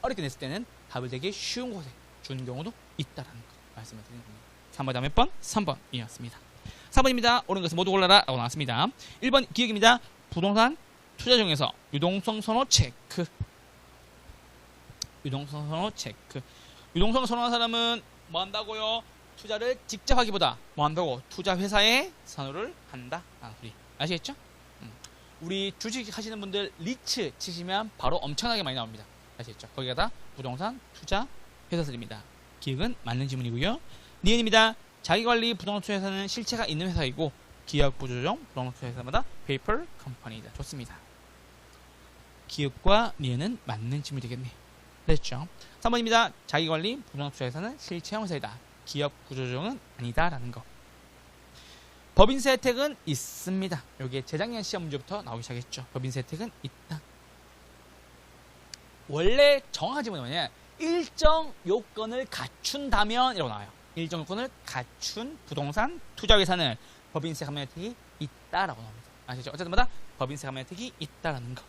어렵게 냈을 때는 답을 되게 쉬운 곳에 주는 경우도 있다라는 거 말씀을 드리는 겁니다. 3번 다음 몇 번? 3번이었습니다. 4번입니다. 옳은 것을 모두 골라라 라고 나왔습니다. 1번 기억입니다. 부동산 투자 중에서 유동성 선호 체크. 유동성 선호 체크. 유동성 선호한 사람은 뭐 한다고요? 투자를 직접 하기보다 뭐 한다고? 투자 회사에 선호를 한다. 소리. 아시겠죠? 우리 주식 하시는 분들 리츠 치시면 바로 엄청나게 많이 나옵니다. 아시겠죠? 거기가 다 부동산 투자 회사들입니다. 기억은 맞는 지문이고요. 니은입니다. 자기관리 부동산 투자 회사는 실체가 있는 회사이고 기업 구조조정 부동산 투자 회사마다 페이퍼 컴퍼니이다. 좋습니다. 기업과 니은은 맞는 지문이 되겠네요. 됐죠? 3번입니다. 자기관리 부동산 투자 회사는 실체형 회사이다. 기업 구조조정은 아니다라는 거. 법인세 혜택은 있습니다. 여기에 재작년 시험 문제부터 나오기 시작했죠. 법인세 혜택은 있다. 원래 정확한 질문이 뭐냐? 일정 요건을 갖춘다면 이라고 나와요. 일정 요건을 갖춘 부동산 투자회사는 법인세 감면 혜택이 있다라고 나옵니다. 아시죠? 어쨌든 마다 법인세 감면 혜택이 있다라는 거.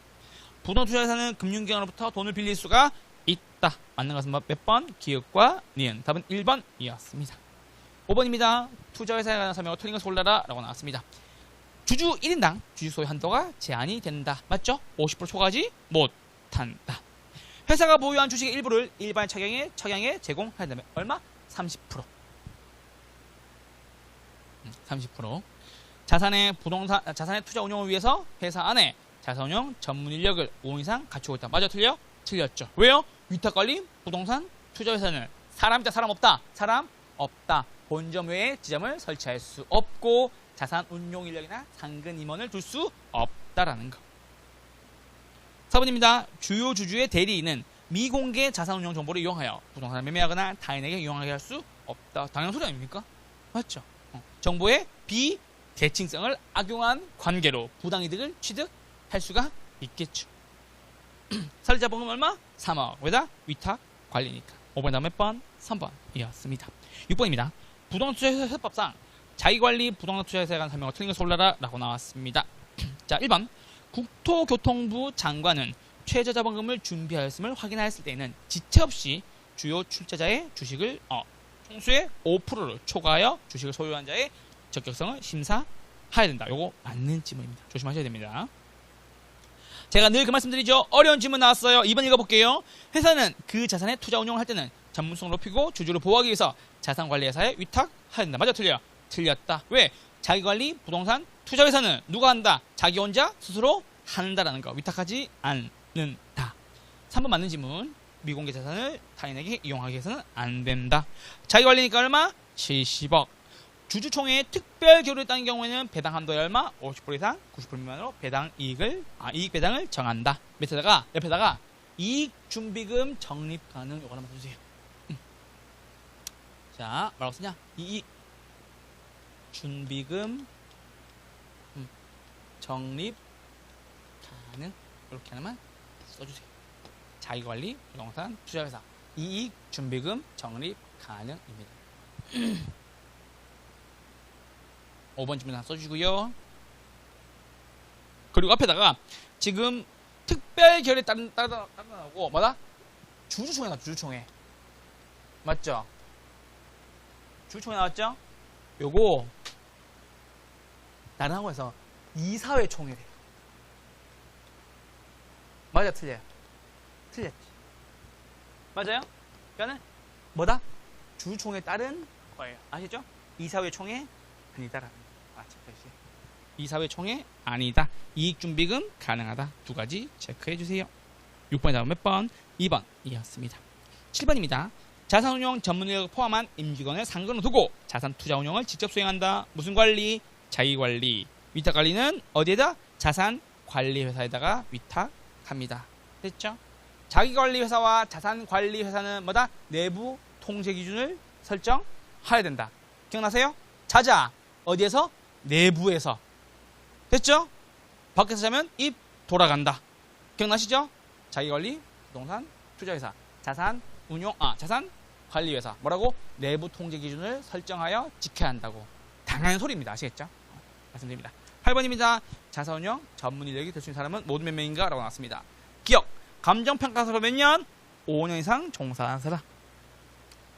부동산 투자회사는 금융기관으로부터 돈을 빌릴 수가 있다. 맞는 것은 몇 번? 기업과 니은. 답은 1번이었습니다. 5번입니다. 투자회사에 관한 설명을 틀린 것을 골라라 라고 나왔습니다. 주주 1인당 주식 소유 한도가 제한이 된다. 맞죠? 50% 초과하지 못한다. 회사가 보유한 주식의 일부를 일반 처량에 제공해야 된다면 얼마? 30%. 30%. 자산의 투자 운용을 위해서 회사 안에 자산운용 전문 인력을 5인 이상 갖추고 있다. 맞아, 틀려? 틀렸죠. 왜요? 위탁관리 부동산 투자회사는 사람 있다, 사람 없다? 사람 없다. 본점 외에 지점을 설치할 수 없고 자산 운용 인력이나 상근 임원을 둘 수 없다라는 거. 4번입니다. 주요 주주의 대리인은 미공개 자산 운용 정보를 이용하여 부동산을 매매하거나 타인에게 이용하게 할 수 없다. 당연한 소리 아닙니까? 맞죠? 정보의 비대칭성을 악용한 관계로 부당이득을 취득할 수가 있겠죠. 설자 보금 얼마? 3억. 왜다? 위탁 관리니까. 5번 다음 몇 번? 3번이었습니다. 6번입니다. 부동산 투자회사 협법상 자기관리 부동산 투자회사에 관한 설명을 틀린 것을 올라라 라고 나왔습니다. 자, 1번. 국토교통부 장관은 최저자본금을 준비하였음을 확인하였을 때에는 지체 없이 주요 출자자의 주식을 총수의 5%를 초과하여 주식을 소유한 자의 적격성을 심사해야 된다. 요거 맞는 지문입니다. 조심하셔야 됩니다. 제가 늘 그 말씀드리죠. 어려운 질문 나왔어요. 2번 읽어볼게요. 회사는 그 자산의 투자 운용을 할 때는 전문성을 높이고 주주를 보호하기 위해서 자산관리회사에 위탁해야 된다. 맞아, 틀려요? 틀렸다. 왜? 자기관리 부동산 투자회사는 누가 한다? 자기 혼자 스스로 한다라는 거. 위탁하지 않는다. 3번 맞는 질문. 미공개 자산을 타인에게 이용하기 위해서는 안 된다. 자기관리니까 얼마? 70억. 주주총회에 특별 결의를 따는 경우에는 배당 한도에 얼마? 50% 이상 90% 미만으로 이익 배당을 정한다. 옆에다가 이익 준비금 적립 가능 요거 하나만 써주세요. 자, 뭐라고 쓰냐? 이익 준비금 적립 가능 이렇게 하나만 써주세요. 자기관리 부동산 투자회사 이익 준비금 적립 가능입니다. 5번 질문 하나 써주시고요. 그리고 앞에다가 지금 특별 결의에 따르고 뭐다? 주주총회 나왔죠. 주주총회 맞죠? 주주총회 나왔죠? 요거 다른 학원에서 이사회 총회래요. 맞아, 틀려요? 틀렸지. 맞아요? 그러니까는 뭐다? 주주총회에 따른 거예요. 아시죠? 이사회 총회 아니다라는 거. 이사회 총회 아니다. 이익준비금 가능하다. 두 가지 체크해주세요. 6번에 다음 몇 번? 2번이었습니다. 7번입니다. 자산운용 전문인력을 포함한 임직원을 상근으로 두고 자산투자운용을 직접 수행한다. 무슨 관리? 자기관리. 위탁관리는 어디에다? 자산관리회사에다가 위탁합니다. 됐죠? 자기관리회사와 자산관리회사는 뭐다? 내부 통제기준을 설정해야 된다. 기억나세요? 자자 어디에서? 내부에서. 됐죠? 밖에서 자면 입 돌아간다. 기억나시죠? 자기관리 부동산 투자회사 자산관리회사 뭐라고? 내부 통제기준을 설정하여 지켜야 한다고. 당연한 소리입니다. 아시겠죠? 말씀드립니다. 8번입니다. 자산운용 전문 인력이 될 수 있는 사람은 모두 몇 명인가? 라고 나왔습니다. 기억 감정평가사로 몇 년? 5년 이상 종사한 사람.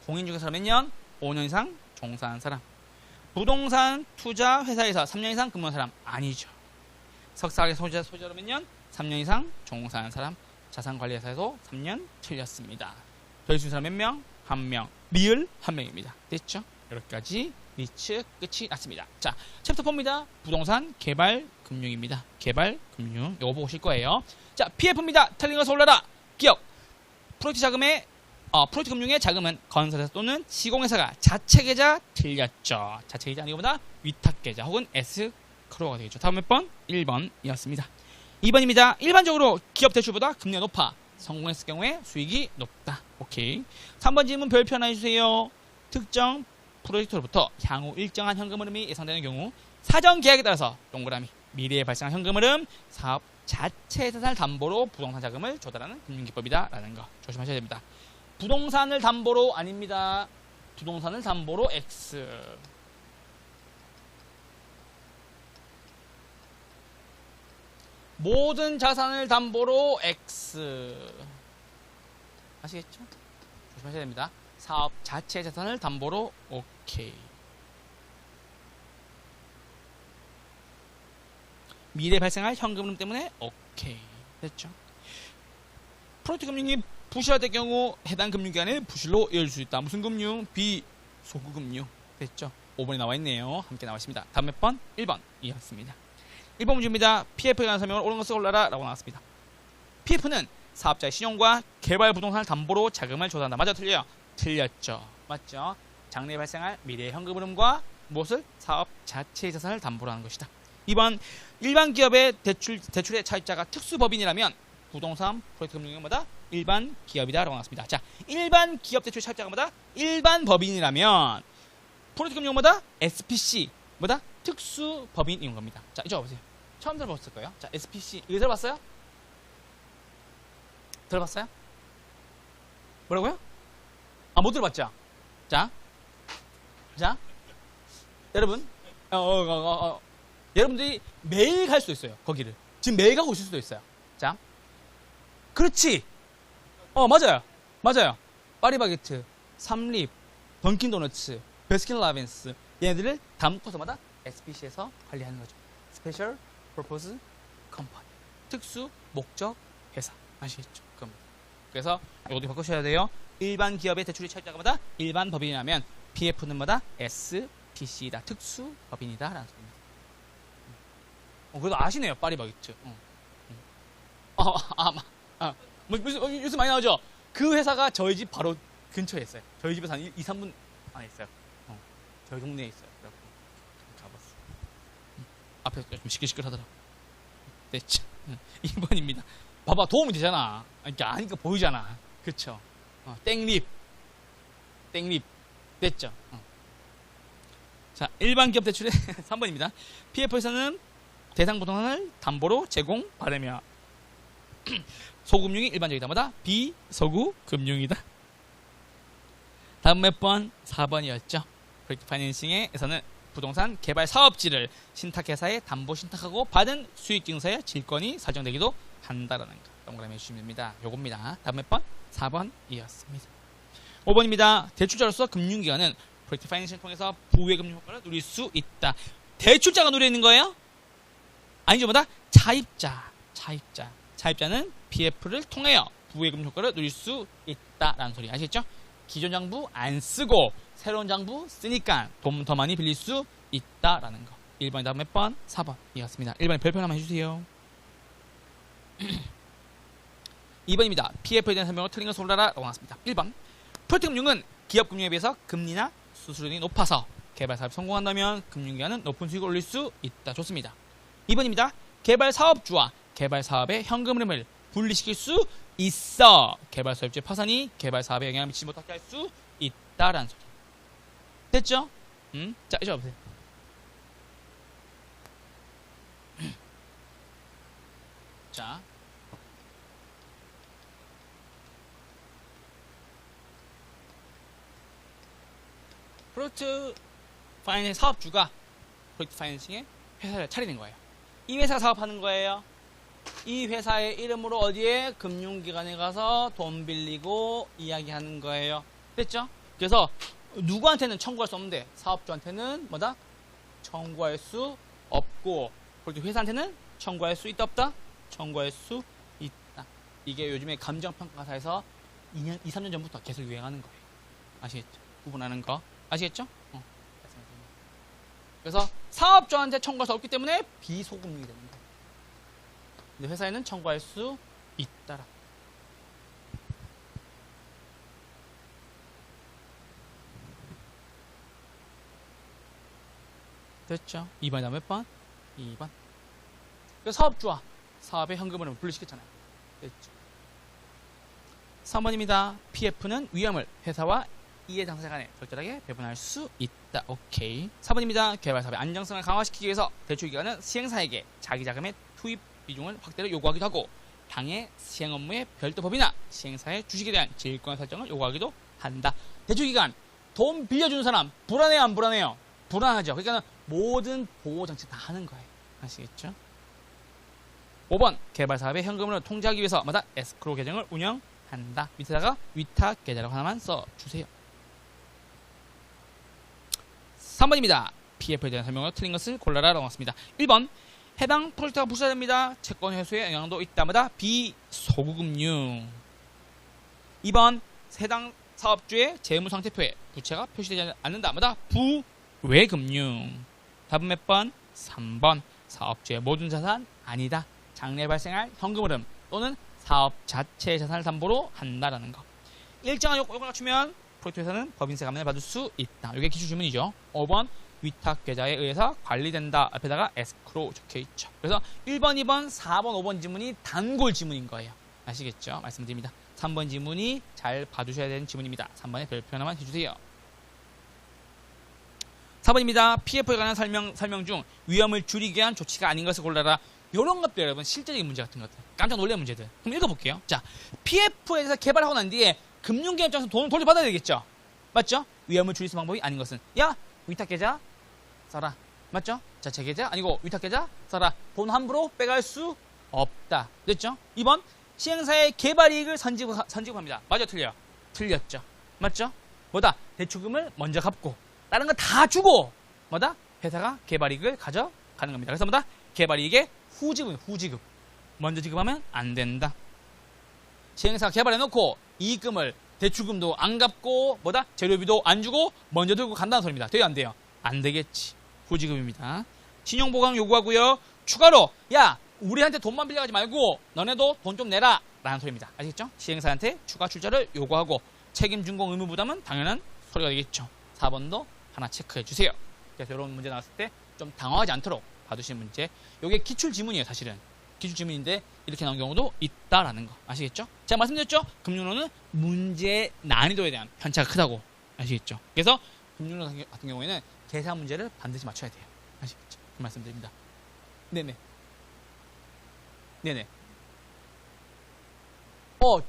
공인중개사로 몇 년? 5년 이상 종사한 사람. 부동산 투자 회사에서 3년 이상 근무한 사람 아니죠. 석사학위 소재로 몇 년? 3년 이상 종사한 사람. 자산관리회사에서 3년 틀렸습니다. 될 수 있는 사람 몇 명? 1명. 리을 1명입니다. 됐죠? 여기까지 리츠 끝이 났습니다. 자, 챕터 4입니다. 부동산 개발 금융입니다. 개발 금융 이거 보실 거예요. 자, PF입니다. 틀린 것을 올라라. 기억. 프로젝트 금융의 자금은 건설회사 또는 시공회사가 자체 계좌 틀렸죠. 자체 계좌 아니고보다 위탁 계좌 혹은 에스크로가 되겠죠. 다음 몇 번? 1번이었습니다. 2번입니다. 일반적으로 기업 대출보다 금리가 높아 성공했을 경우에 수익이 높다. 오케이. 3번 질문 별표 하나 해주세요. 특정 프로젝트로부터 향후 일정한 현금 흐름이 예상되는 경우 사전 계약에 따라서 동그라미 미래에 발생한 현금 흐름 사업 자체 자산을 담보로 부동산 자금을 조달하는 금융기법이다 라는 거 조심하셔야 됩니다. 부동산을 담보로 아닙니다. 부동산을 담보로 X. 모든 자산을 담보로 X. 아시겠죠? 조심하셔야 됩니다. 사업 자체 자산을 담보로 OK. 미래 발생할 현금 흐름 때문에 OK. 됐죠? 프로젝트 금융이 부실화될 경우 해당 금융기관의 부실로 이어질 수 있다. 무슨 금융? 비소구금융. 됐죠? 5번에 나와 있네요. 함께 나와 있습니다. 다음 몇 번? 1번이었습니다. 1번 문제입니다. PF에 관한 설명을 옳은 것을 골라라 라고 나왔습니다. PF는 사업자의 신용과 개발 부동산을 담보로 자금을 조달한다. 맞아, 틀려요? 틀렸죠. 맞죠? 장래에 발생할 미래의 현금 흐름과 무엇을? 사업 자체의 자산을 담보로 하는 것이다. 2번, 일반 기업의 대출의 차입자가 특수법인이라면 부동산 프로젝트 금융은 뭐다? 일반 기업이다 라고 나왔습니다. 자, 일반 기업 대출 차입자가 뭐다? 일반 법인이라면 프로젝트 금융은 뭐다? SPC 뭐다? 특수법인인 겁니다. 자, 이쪽 와보세요. 처음 들어봤을 거예요. 자, SPC 이거 들어봤어요? 들어봤어요? 뭐라고요? 아, 못 들어봤죠? 자, 여러분, 여러분들이 매일 갈 수도 있어요. 거기를 지금 매일 가고 있을 수도 있어요. 자, 그렇지. 맞아요. 파리바게트, 삼립, 던킨도너츠, 베스킨라빈스 얘네들을 다 묶어서마다 SPC에서 관리하는 거죠. 스페셜 퍼포즈 컴퍼니, 특수 목적 회사. 아시겠죠? 그래서 이것도 바꾸셔야 돼요. 일반 기업의 대출이 차입자가마다 일반 법인이라면 PF는 뭐다? SPC다. 특수 법인이다 라는 소리입니다. 그래도 아시네요. 파리바게트. 뉴스 많이 나오죠? 그 회사가 저희 집 바로 근처에 있어요. 저희 집에서 한 2, 3분 안에 있어요. 저희 동네에 있어요. 그래서 가봤어. 앞에 좀 시끌시끌하더라. 됐죠? 2번입니다. 봐봐, 도움이 되잖아. 그러니까 아니까 보이잖아. 그쵸? 땡립. 됐죠? 자, 일반 기업 대출의 3번입니다. PF에서는 대상 부동산을 담보로 제공 받으며 소금융이 일반적이다. 뭐다? 비소구금융이다. 다음 몇 번? 4번이었죠. 프로젝트 파이낸싱에서는 부동산 개발 사업지를 신탁회사에 담보 신탁하고 받은 수익증서에 질권이 설정되기도 한다라는 거 동그라미 해주시면 됩니다. 요겁니다. 다음 몇 번? 4번이었습니다. 5번입니다. 대출자로서 금융기관은 프로젝트 파이낸싱을 통해서 부의 금융 효과를 누릴 수 있다. 대출자가 누리는 거예요? 아니죠. 뭐다? 차입자는 PF를 통하여 부의 금융 효과를 누릴 수 있다라는 소리 아시겠죠? 기존 장부 안 쓰고 새로운 장부 쓰니까 돈 더 많이 빌릴 수 있다라는 거. 1번이 다음 몇 번? 4번이었습니다. 1번에 별표 하나만 해주세요. 2번입니다. PF에 대한 설명을 틀린 것을 골라라 라고 나왔습니다. 1번, 프로젝트 금융은 기업 금융에 비해서 금리나 수수료가 높아서 개발 사업이 성공한다면 금융기관은 높은 수익을 올릴 수 있다. 좋습니다. 2번입니다. 개발 사업주와 개발 사업의 현금 흐름을 분리시킬 수 있어. 개발 사업주의 파산이 개발 사업에 영향을 미치지 못하게 할 수 있다라는 소리. 됐죠? 자, 이제 와보세요. 자, 프로젝트 파이낸싱 사업주가 프로젝트 파이낸싱의 회사를 차리는 거예요. 이 회사가 사업하는 거예요. 이 회사의 이름으로 어디에? 금융기관에 가서 돈 빌리고 이야기하는 거예요. 됐죠? 그래서 누구한테는 청구할 수 없는데 사업주한테는 뭐다? 청구할 수 없고 프로젝트 회사한테는 청구할 수 있다 없다? 청구할 수 있다. 이게 요즘에 감정평가사에서 2, 3년 전부터 계속 유행하는 거예요. 아시겠죠? 구분하는 거. 아시겠죠? 그래서 사업주한테 청구할 수 없기 때문에 비소금융이 되는 거예요. 근데 회사에는 청구할 수 있다라. 됐죠? 2번이 다음 몇 번? 2번. 그래서 사업주와 사업의 현금을 분리시켰잖아요. 됐죠? 3번입니다. PF는 위험을 회사와 이해 당사자 간에 적절하게 배분할 수 있다. 오케이. 4번입니다. 개발 사업의 안정성을 강화시키기 위해서 대출기관은 시행사에게 자기 자금의 투입 비중을 확대를 요구하기도 하고 향해 시행 업무의 별도 법이나 시행사의 주식에 대한 질권 설정을 요구하기도 한다. 대출기관 돈 빌려주는 사람 불안해요, 안 불안해요? 불안하죠. 그러니까 모든 보호장치 다 하는 거예요. 아시겠죠? 5번 개발 사업의 현금을 통제하기 위해서 마다 에스크로 계정을 운영한다. 밑에다가 위탁 계좌라고 하나만 써주세요. 3번입니다. PF에 대한 설명을 틀린 것을 골라라 라고 나왔습니다. 1번 해당 프로젝트가 부실화됩니다. 채권 회수에 영향도 있다마다 비소구금융. 2번 해당 사업주의 재무상태표에 부채가 표시되지 않는다. 뭐다? 부외금융. 답은 몇 번? 3번. 사업주의 모든 자산 아니다. 장래 발생할 현금 흐름 또는 사업 자체의 자산을 담보로 한다라는 거. 일정한 요건을 갖추면 프로젝트 회사는 법인세 감면을 받을 수 있다. 이게 기출 질문이죠. 5번 위탁 계좌에 의해서 관리된다. 앞에다가 에스크로 적혀 있죠. 그래서 1번, 2번, 4번, 5번 지문이 단골 지문인 거예요. 아시겠죠? 말씀드립니다. 3번 지문이 잘 봐두셔야 되는 지문입니다. 3번에 별표 하나만 해주세요. 4번입니다. PF에 관한 설명 중 위험을 줄이기 위한 조치가 아닌 것을 골라라. 이런 것들 여러분 실제적인 문제 같은 것들 깜짝 놀랄 문제들 그럼 읽어볼게요. 자, PF에서 개발하고 난 뒤에 금융기관 입장에서 돈을 돌려받아야 되겠죠. 맞죠? 위험을 줄일 수 방법이 아닌 것은 야 위탁계좌 써라. 맞죠? 자체계좌 아니고 위탁계좌 써라. 돈 함부로 빼갈 수 없다. 됐죠? 2번 시행사의 개발이익을 선지급합니다. 맞아 틀려? 틀렸죠. 맞죠? 뭐다? 대출금을 먼저 갚고 다른 거 다 주고 뭐다? 회사가 개발이익을 가져가는 겁니다. 그래서 뭐다? 개발이익의 후지급 먼저 지급하면 안 된다. 시행사가 개발해놓고 이익금을 대출금도 안 갚고 뭐다? 재료비도 안 주고 먼저 들고 간다는 소리입니다. 돼요 안 돼요? 안 되겠지. 후지급입니다. 신용보강 요구하고요. 추가로 야 우리한테 돈만 빌려가지 말고 너네도 돈 좀 내라 라는 소리입니다. 아시겠죠? 시행사한테 추가 출자를 요구하고 책임 준공 의무 부담은 당연한 소리가 되겠죠. 4번도 하나 체크해 주세요. 그래서 이런 문제 나왔을 때 좀 당황하지 않도록 봐두시는 문제. 이게 기출 지문이에요. 사실은 기출 지문인데 이렇게 나온 경우도 있다라는 거 아시겠죠? 제가 말씀드렸죠? 금융론은 문제 난이도에 대한 편차가 크다고 아시겠죠? 그래서 금융론 같은 경우에는 계산 문제를 반드시 맞춰야 돼요. 아시겠죠? 그 말씀드립니다. 네네.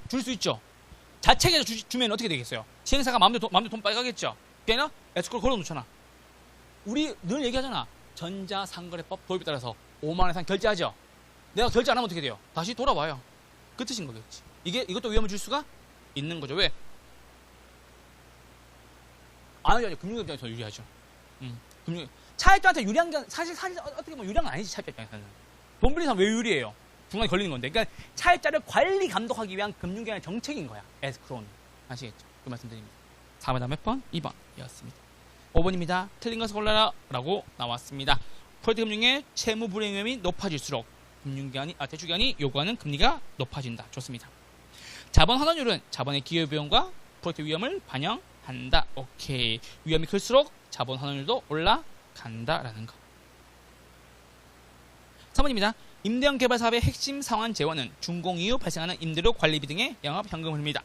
줄 수 있죠. 자체계좌 주면 어떻게 되겠어요? 시행사가 마음대로 돈 빨가겠죠. 걔는 에스크로 걸어놓잖아. 우리 늘 얘기하잖아. 전자상거래법 도입에 따라서 5만 원 이상 결제하죠. 내가 결제 안 하면 어떻게 돼요? 다시 돌아와요. 그 뜻인 거겠지. 이것도 위험을 줄 수가 있는 거죠. 왜? 안 유리하죠. 금융 입장에서 유리하죠. 차입자한테 유리한 게 사실 어떻게 보면 유리한 건 아니지. 차입자 입장에서는 돈 빌린 사람 왜 유리해요? 중간에 걸리는 건데. 그러니까 차입자를 관리 감독하기 위한 금융기관의 정책인 거야. 에스크로는. 아시겠죠? 그 말씀드립니다. 4번 몇 번? 2번이었습니다. 5번입니다. 틀린 것을 골라라 라고 나왔습니다. 프로젝트 금융의 채무 불이행 위험이 높아질수록 대출기관이 요구하는 금리가 높아진다. 좋습니다. 자본 환원율은 자본의 기여비용과 프로젝트 위험을 반영한다. 오케이. 위험이 클수록 자본 환원율도 올라간다라는 거. 3번입니다. 임대형 개발 사업의 핵심 상환 재원은 준공 이후 발생하는 임대료 관리비 등의 영업 현금 흐름입니다.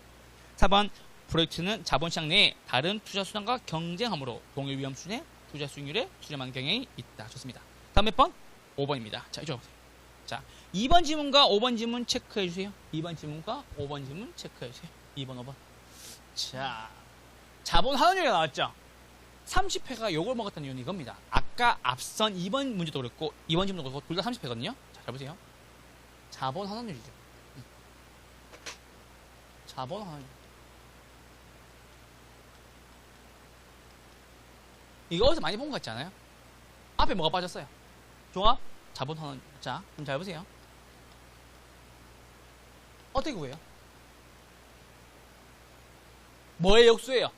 4번 프로젝트는 자본시장 내에 다른 투자 수단과 경쟁함으로 동일 위험 수준의 투자 수익률에 수렴하는 경향이 있다. 좋습니다. 다음 몇 번? 5번입니다. 자, 이쪽 보세요. 자, 2번 지문과 5번 지문 체크해 주세요. 2번 지문과 5번 지문 체크해 주세요. 2번, 5번. 자, 자본 환원율이 나왔죠? 30회가 요걸 먹었다는 이유는 이겁니다. 아까 앞선 2번 문제도 그랬고 2번 지문도 그렇고 둘 다 30회거든요. 자, 잘 보세요. 자본 환원율이죠. 자본 환원율. 이거 어디서 많이 본 것 같지 않아요? 앞에 뭐가 빠졌어요? 종합 자본 환원. 자, 그럼 잘 보세요. 어떻게 구해요? 뭐의 역수예요?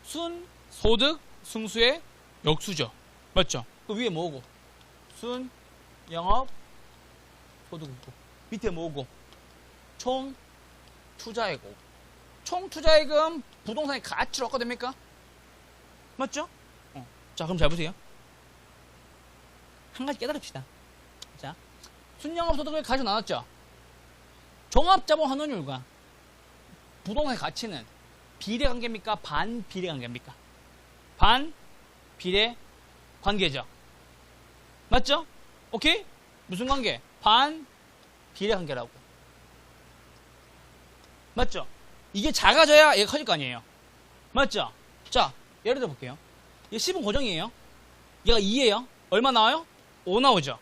순, 소득, 승수의 역수죠. 맞죠? 그 위에 뭐고? 순, 영업, 소득이고. 밑에 뭐고? 총 투자액고. 총 투자액은 부동산의 가치로 얻게 됩니까? 맞죠? 자, 그럼 잘 보세요. 한 가지 깨달읍시다. 자, 순영업소득을 가지고 나눴죠? 종합자본 환원율과 부동산의 가치는 비례 관계입니까? 반비례 관계입니까? 반비례 관계죠. 맞죠? 오케이? 무슨 관계? 반비례 관계라고. 맞죠? 이게 작아져야 얘가 커질 거 아니에요. 맞죠? 자, 예를 들어 볼게요. 얘 10은 고정이에요. 얘가 2예요. 얼마 나와요? 5 나오죠.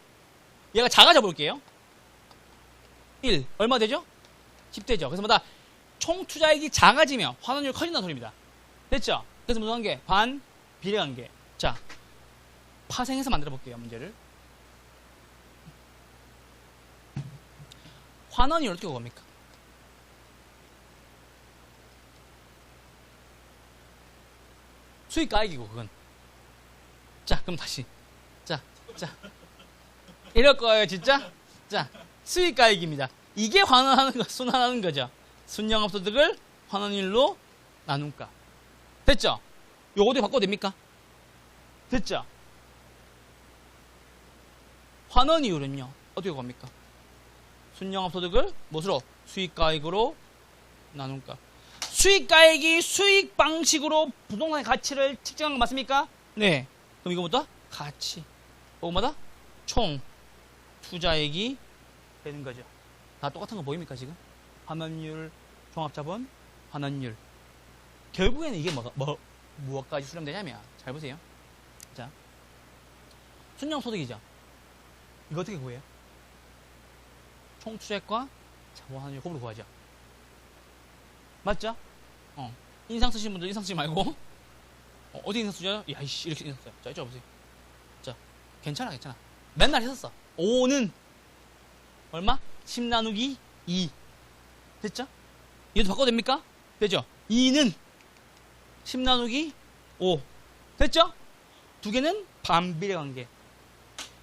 얘가 작아져 볼게요. 1. 얼마 되죠? 10 되죠. 그래서 뭐다? 총 투자액이 작아지면 환원율이 커진다는 소리입니다. 됐죠? 그래서 무슨 관계? 반, 비례 관계. 자, 파생해서 만들어 볼게요. 문제를. 환원이율 어떻게 구합니까? 수익가액이고 그건. 자, 그럼 다시. 자. 이럴 거예요, 진짜? 자, 수익가액입니다. 이게 환원하는 거, 순환하는 거죠. 순영업소득을 환원율로 나눈가. 됐죠? 요거도 바꿔도 됩니까? 됐죠? 환원이율은요, 어떻게 구합니까? 순영업소득을 무엇으로? 수익가액으로 나눈가. 수익가액이 수익 방식으로 부동산의 가치를 측정한 거 맞습니까? 네. 그럼 이거보다 가치. 뭐마다? 총 투자액이 되는 거죠. 다 똑같은 거 보입니까, 지금? 환원율, 종합자본, 환원율. 결국에는 이게 무엇까지 수렴되냐면, 잘 보세요. 자. 순영소득이죠. 이거 어떻게 구해요? 총 투자액과 자본 환원율 곱으로 구하죠. 맞죠? 인상 쓰신 분들 인상 쓰지 말고, 어디 인상 쓰죠? 야, 이씨, 이렇게 인상 써요. 자, 이쪽 보세요. 자, 괜찮아. 맨날 했었어. 5는 얼마? 10 나누기 2. 됐죠? 이것도 바꿔도 됩니까? 되죠? 2는 10 나누기 5. 됐죠? 두 개는 반비례 관계.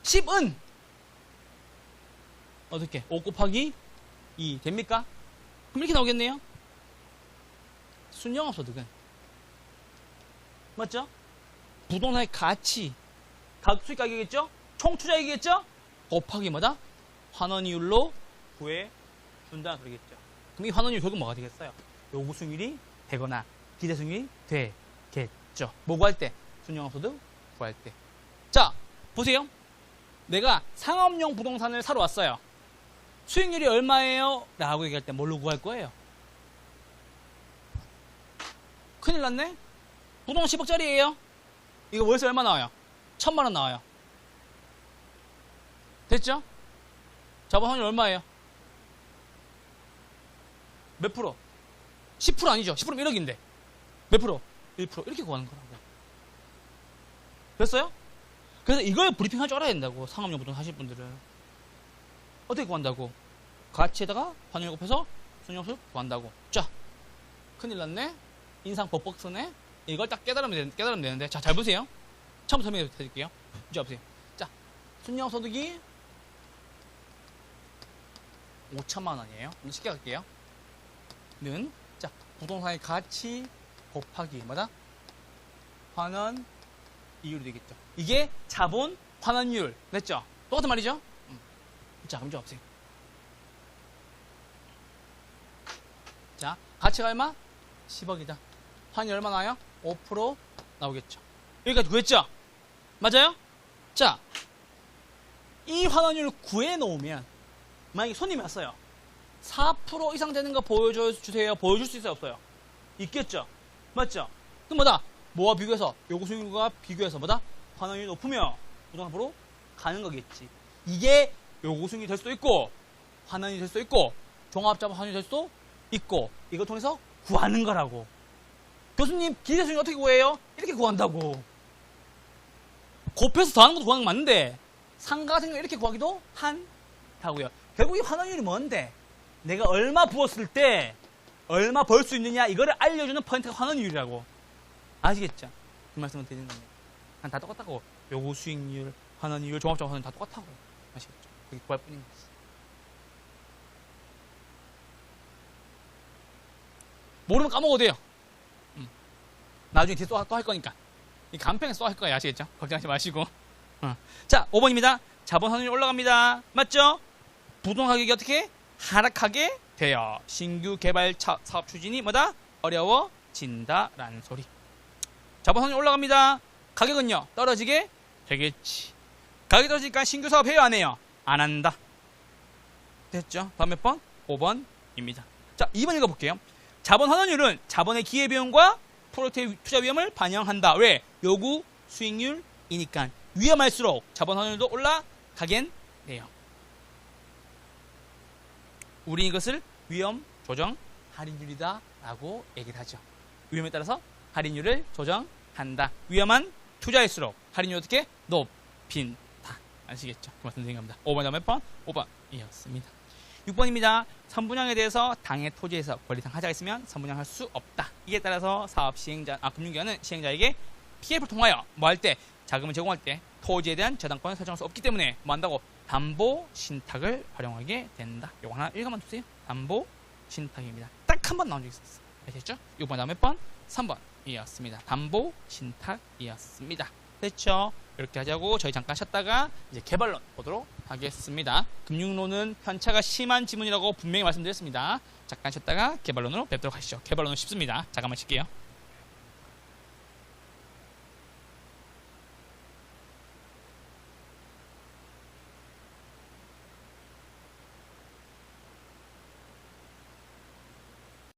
10은 어떻게? 5 곱하기 2 됩니까? 그럼 이렇게 나오겠네요. 순영업소득은 맞죠? 부동산의 가치, 수익가격이겠죠? 총투자액이겠죠? 곱하기 뭐다? 환원이율로 구해준다는 소리겠죠. 그럼 이 환원이율 결국 뭐가 되겠어요? 요구수익률이 되거나 기대수익률이 되겠죠. 뭐 구할 때? 순영업소득 구할 때. 자, 보세요. 내가 상업용 부동산을 사러 왔어요. 수익률이 얼마예요? 라고 얘기할 때 뭘로 구할 거예요? 큰일 났네? 부동산 10억짜리예요? 이거 월세 얼마 나와요? 1000만원 나와요. 됐죠? 자본 환율 얼마예요? 몇 프로? 10% 아니죠? 10%면 1억인데. 몇 프로? 1% 이렇게 구하는 거라고. 됐어요? 그래서 이걸 브리핑 할 줄 알아야 된다고. 상업용 부동산 하실 분들은. 어떻게 구한다고? 가치에다가 환율 곱해서 순영수를 구한다고. 자, 큰일 났네? 인상 뻑뻑 쓰네? 이걸 딱 깨달으면 되는데. 자, 잘 보세요. 처음 설명해 드릴게요. 이제 보세요. 자, 순영소득이 5천만 원이에요. 쉽게 갈게요. 는, 자, 부동산의 가치 곱하기, 뭐다? 환원 이율이 되겠죠. 이게 자본 환원율. 됐죠? 똑같은 말이죠? 자, 그럼 좀 보세요. 자, 가치가 얼마? 10억이다. 환율 얼마 나와요? 5% 나오겠죠. 여기까지 구했죠? 맞아요? 자, 이 환원율 구해놓으면 만약에 손님이 왔어요. 4% 이상 되는 거 보여주세요. 보여줄 수 있어요? 없어요? 있겠죠? 맞죠? 그럼 뭐다? 뭐와 비교해서? 요구수익률과 비교해서 뭐다? 환원율이 높으면 부동산으로 가는 거겠지. 이게 요구수익률이 될 수도 있고 환원이 될 수도 있고 종합자본 환원이 될 수도 있고 이걸 통해서 구하는 거라고. 교수님 기대수익률 어떻게 구해요? 이렇게 구한다고. 곱해서 더하는 것도 구하는 거 맞는데 상가 같은 거 이렇게 구하기도 한다고요. 결국 이 환원율이 뭔데? 내가 얼마 부었을 때 얼마 벌 수 있느냐 이거를 알려주는 포인트가 환원율이라고. 아시겠죠? 그 말씀을 드리는 겁니다. 다 똑같다고. 요구수익률, 환원율, 종합자본 환원율 다 똑같다고. 아시겠죠? 그게 구할 뿐인 거지. 모르면 까먹어도 돼요. 나중에 뒤에 또 할 거니까. 이 간편에서 또 할 거예요. 아시겠죠? 걱정하지 마시고. 자, 5번입니다. 자본 환율이 올라갑니다. 맞죠? 부동산 가격이 어떻게? 하락하게 돼요. 신규 개발 사업 추진이 뭐다? 어려워진다라는 소리. 자본 환율이 올라갑니다. 가격은요? 떨어지게 되겠지. 가격이 떨어지니까 신규 사업 해요? 안 해요? 안 한다. 됐죠? 다음 몇 번? 5번입니다. 자, 2번 읽어볼게요. 자본 환원율은 자본의 기회비용과 프로젝트의 투자 위험을 반영한다. 왜? 요구 수익률이니까. 위험할수록 자본 환원율도 올라가겠네요. 우리 이것을 위험 조정 할인율이다 라고 얘기를 하죠. 위험에 따라서 할인율을 조정한다. 위험한 투자일수록 할인율이 어떻게? 높인다. 아시겠죠? 그 말씀 드린 겁니다. 5번 다음 몇 번? 5번이었습니다. 6번입니다. 선분양에 대해서 당해 토지에서 권리상 하자가 있으면 선분양할 수 없다. 이에 따라서 사업 시행자, 금융기관은 시행자에게 PF를 통하여 뭐 할 때, 자금을 제공할 때 토지에 대한 저당권을 설정할 수 없기 때문에 뭐 한다고? 담보 신탁을 활용하게 된다. 요거 하나 읽어만 주세요. 담보 신탁입니다. 딱 한 번 나온 적이 있었어요. 아시겠죠? 6번 다음 몇 번? 3번이었습니다. 담보 신탁이었습니다. 됐죠? 이렇게 하자고 저희 잠깐 쉬었다가 이제 개발론 보도록 하겠습니다. 금융론은 편차가 심한 지문이라고 분명히 말씀드렸습니다. 잠깐 쉬었다가 개발론으로 뵙도록 하시죠. 개발론은 쉽습니다. 잠깐만 쉴게요.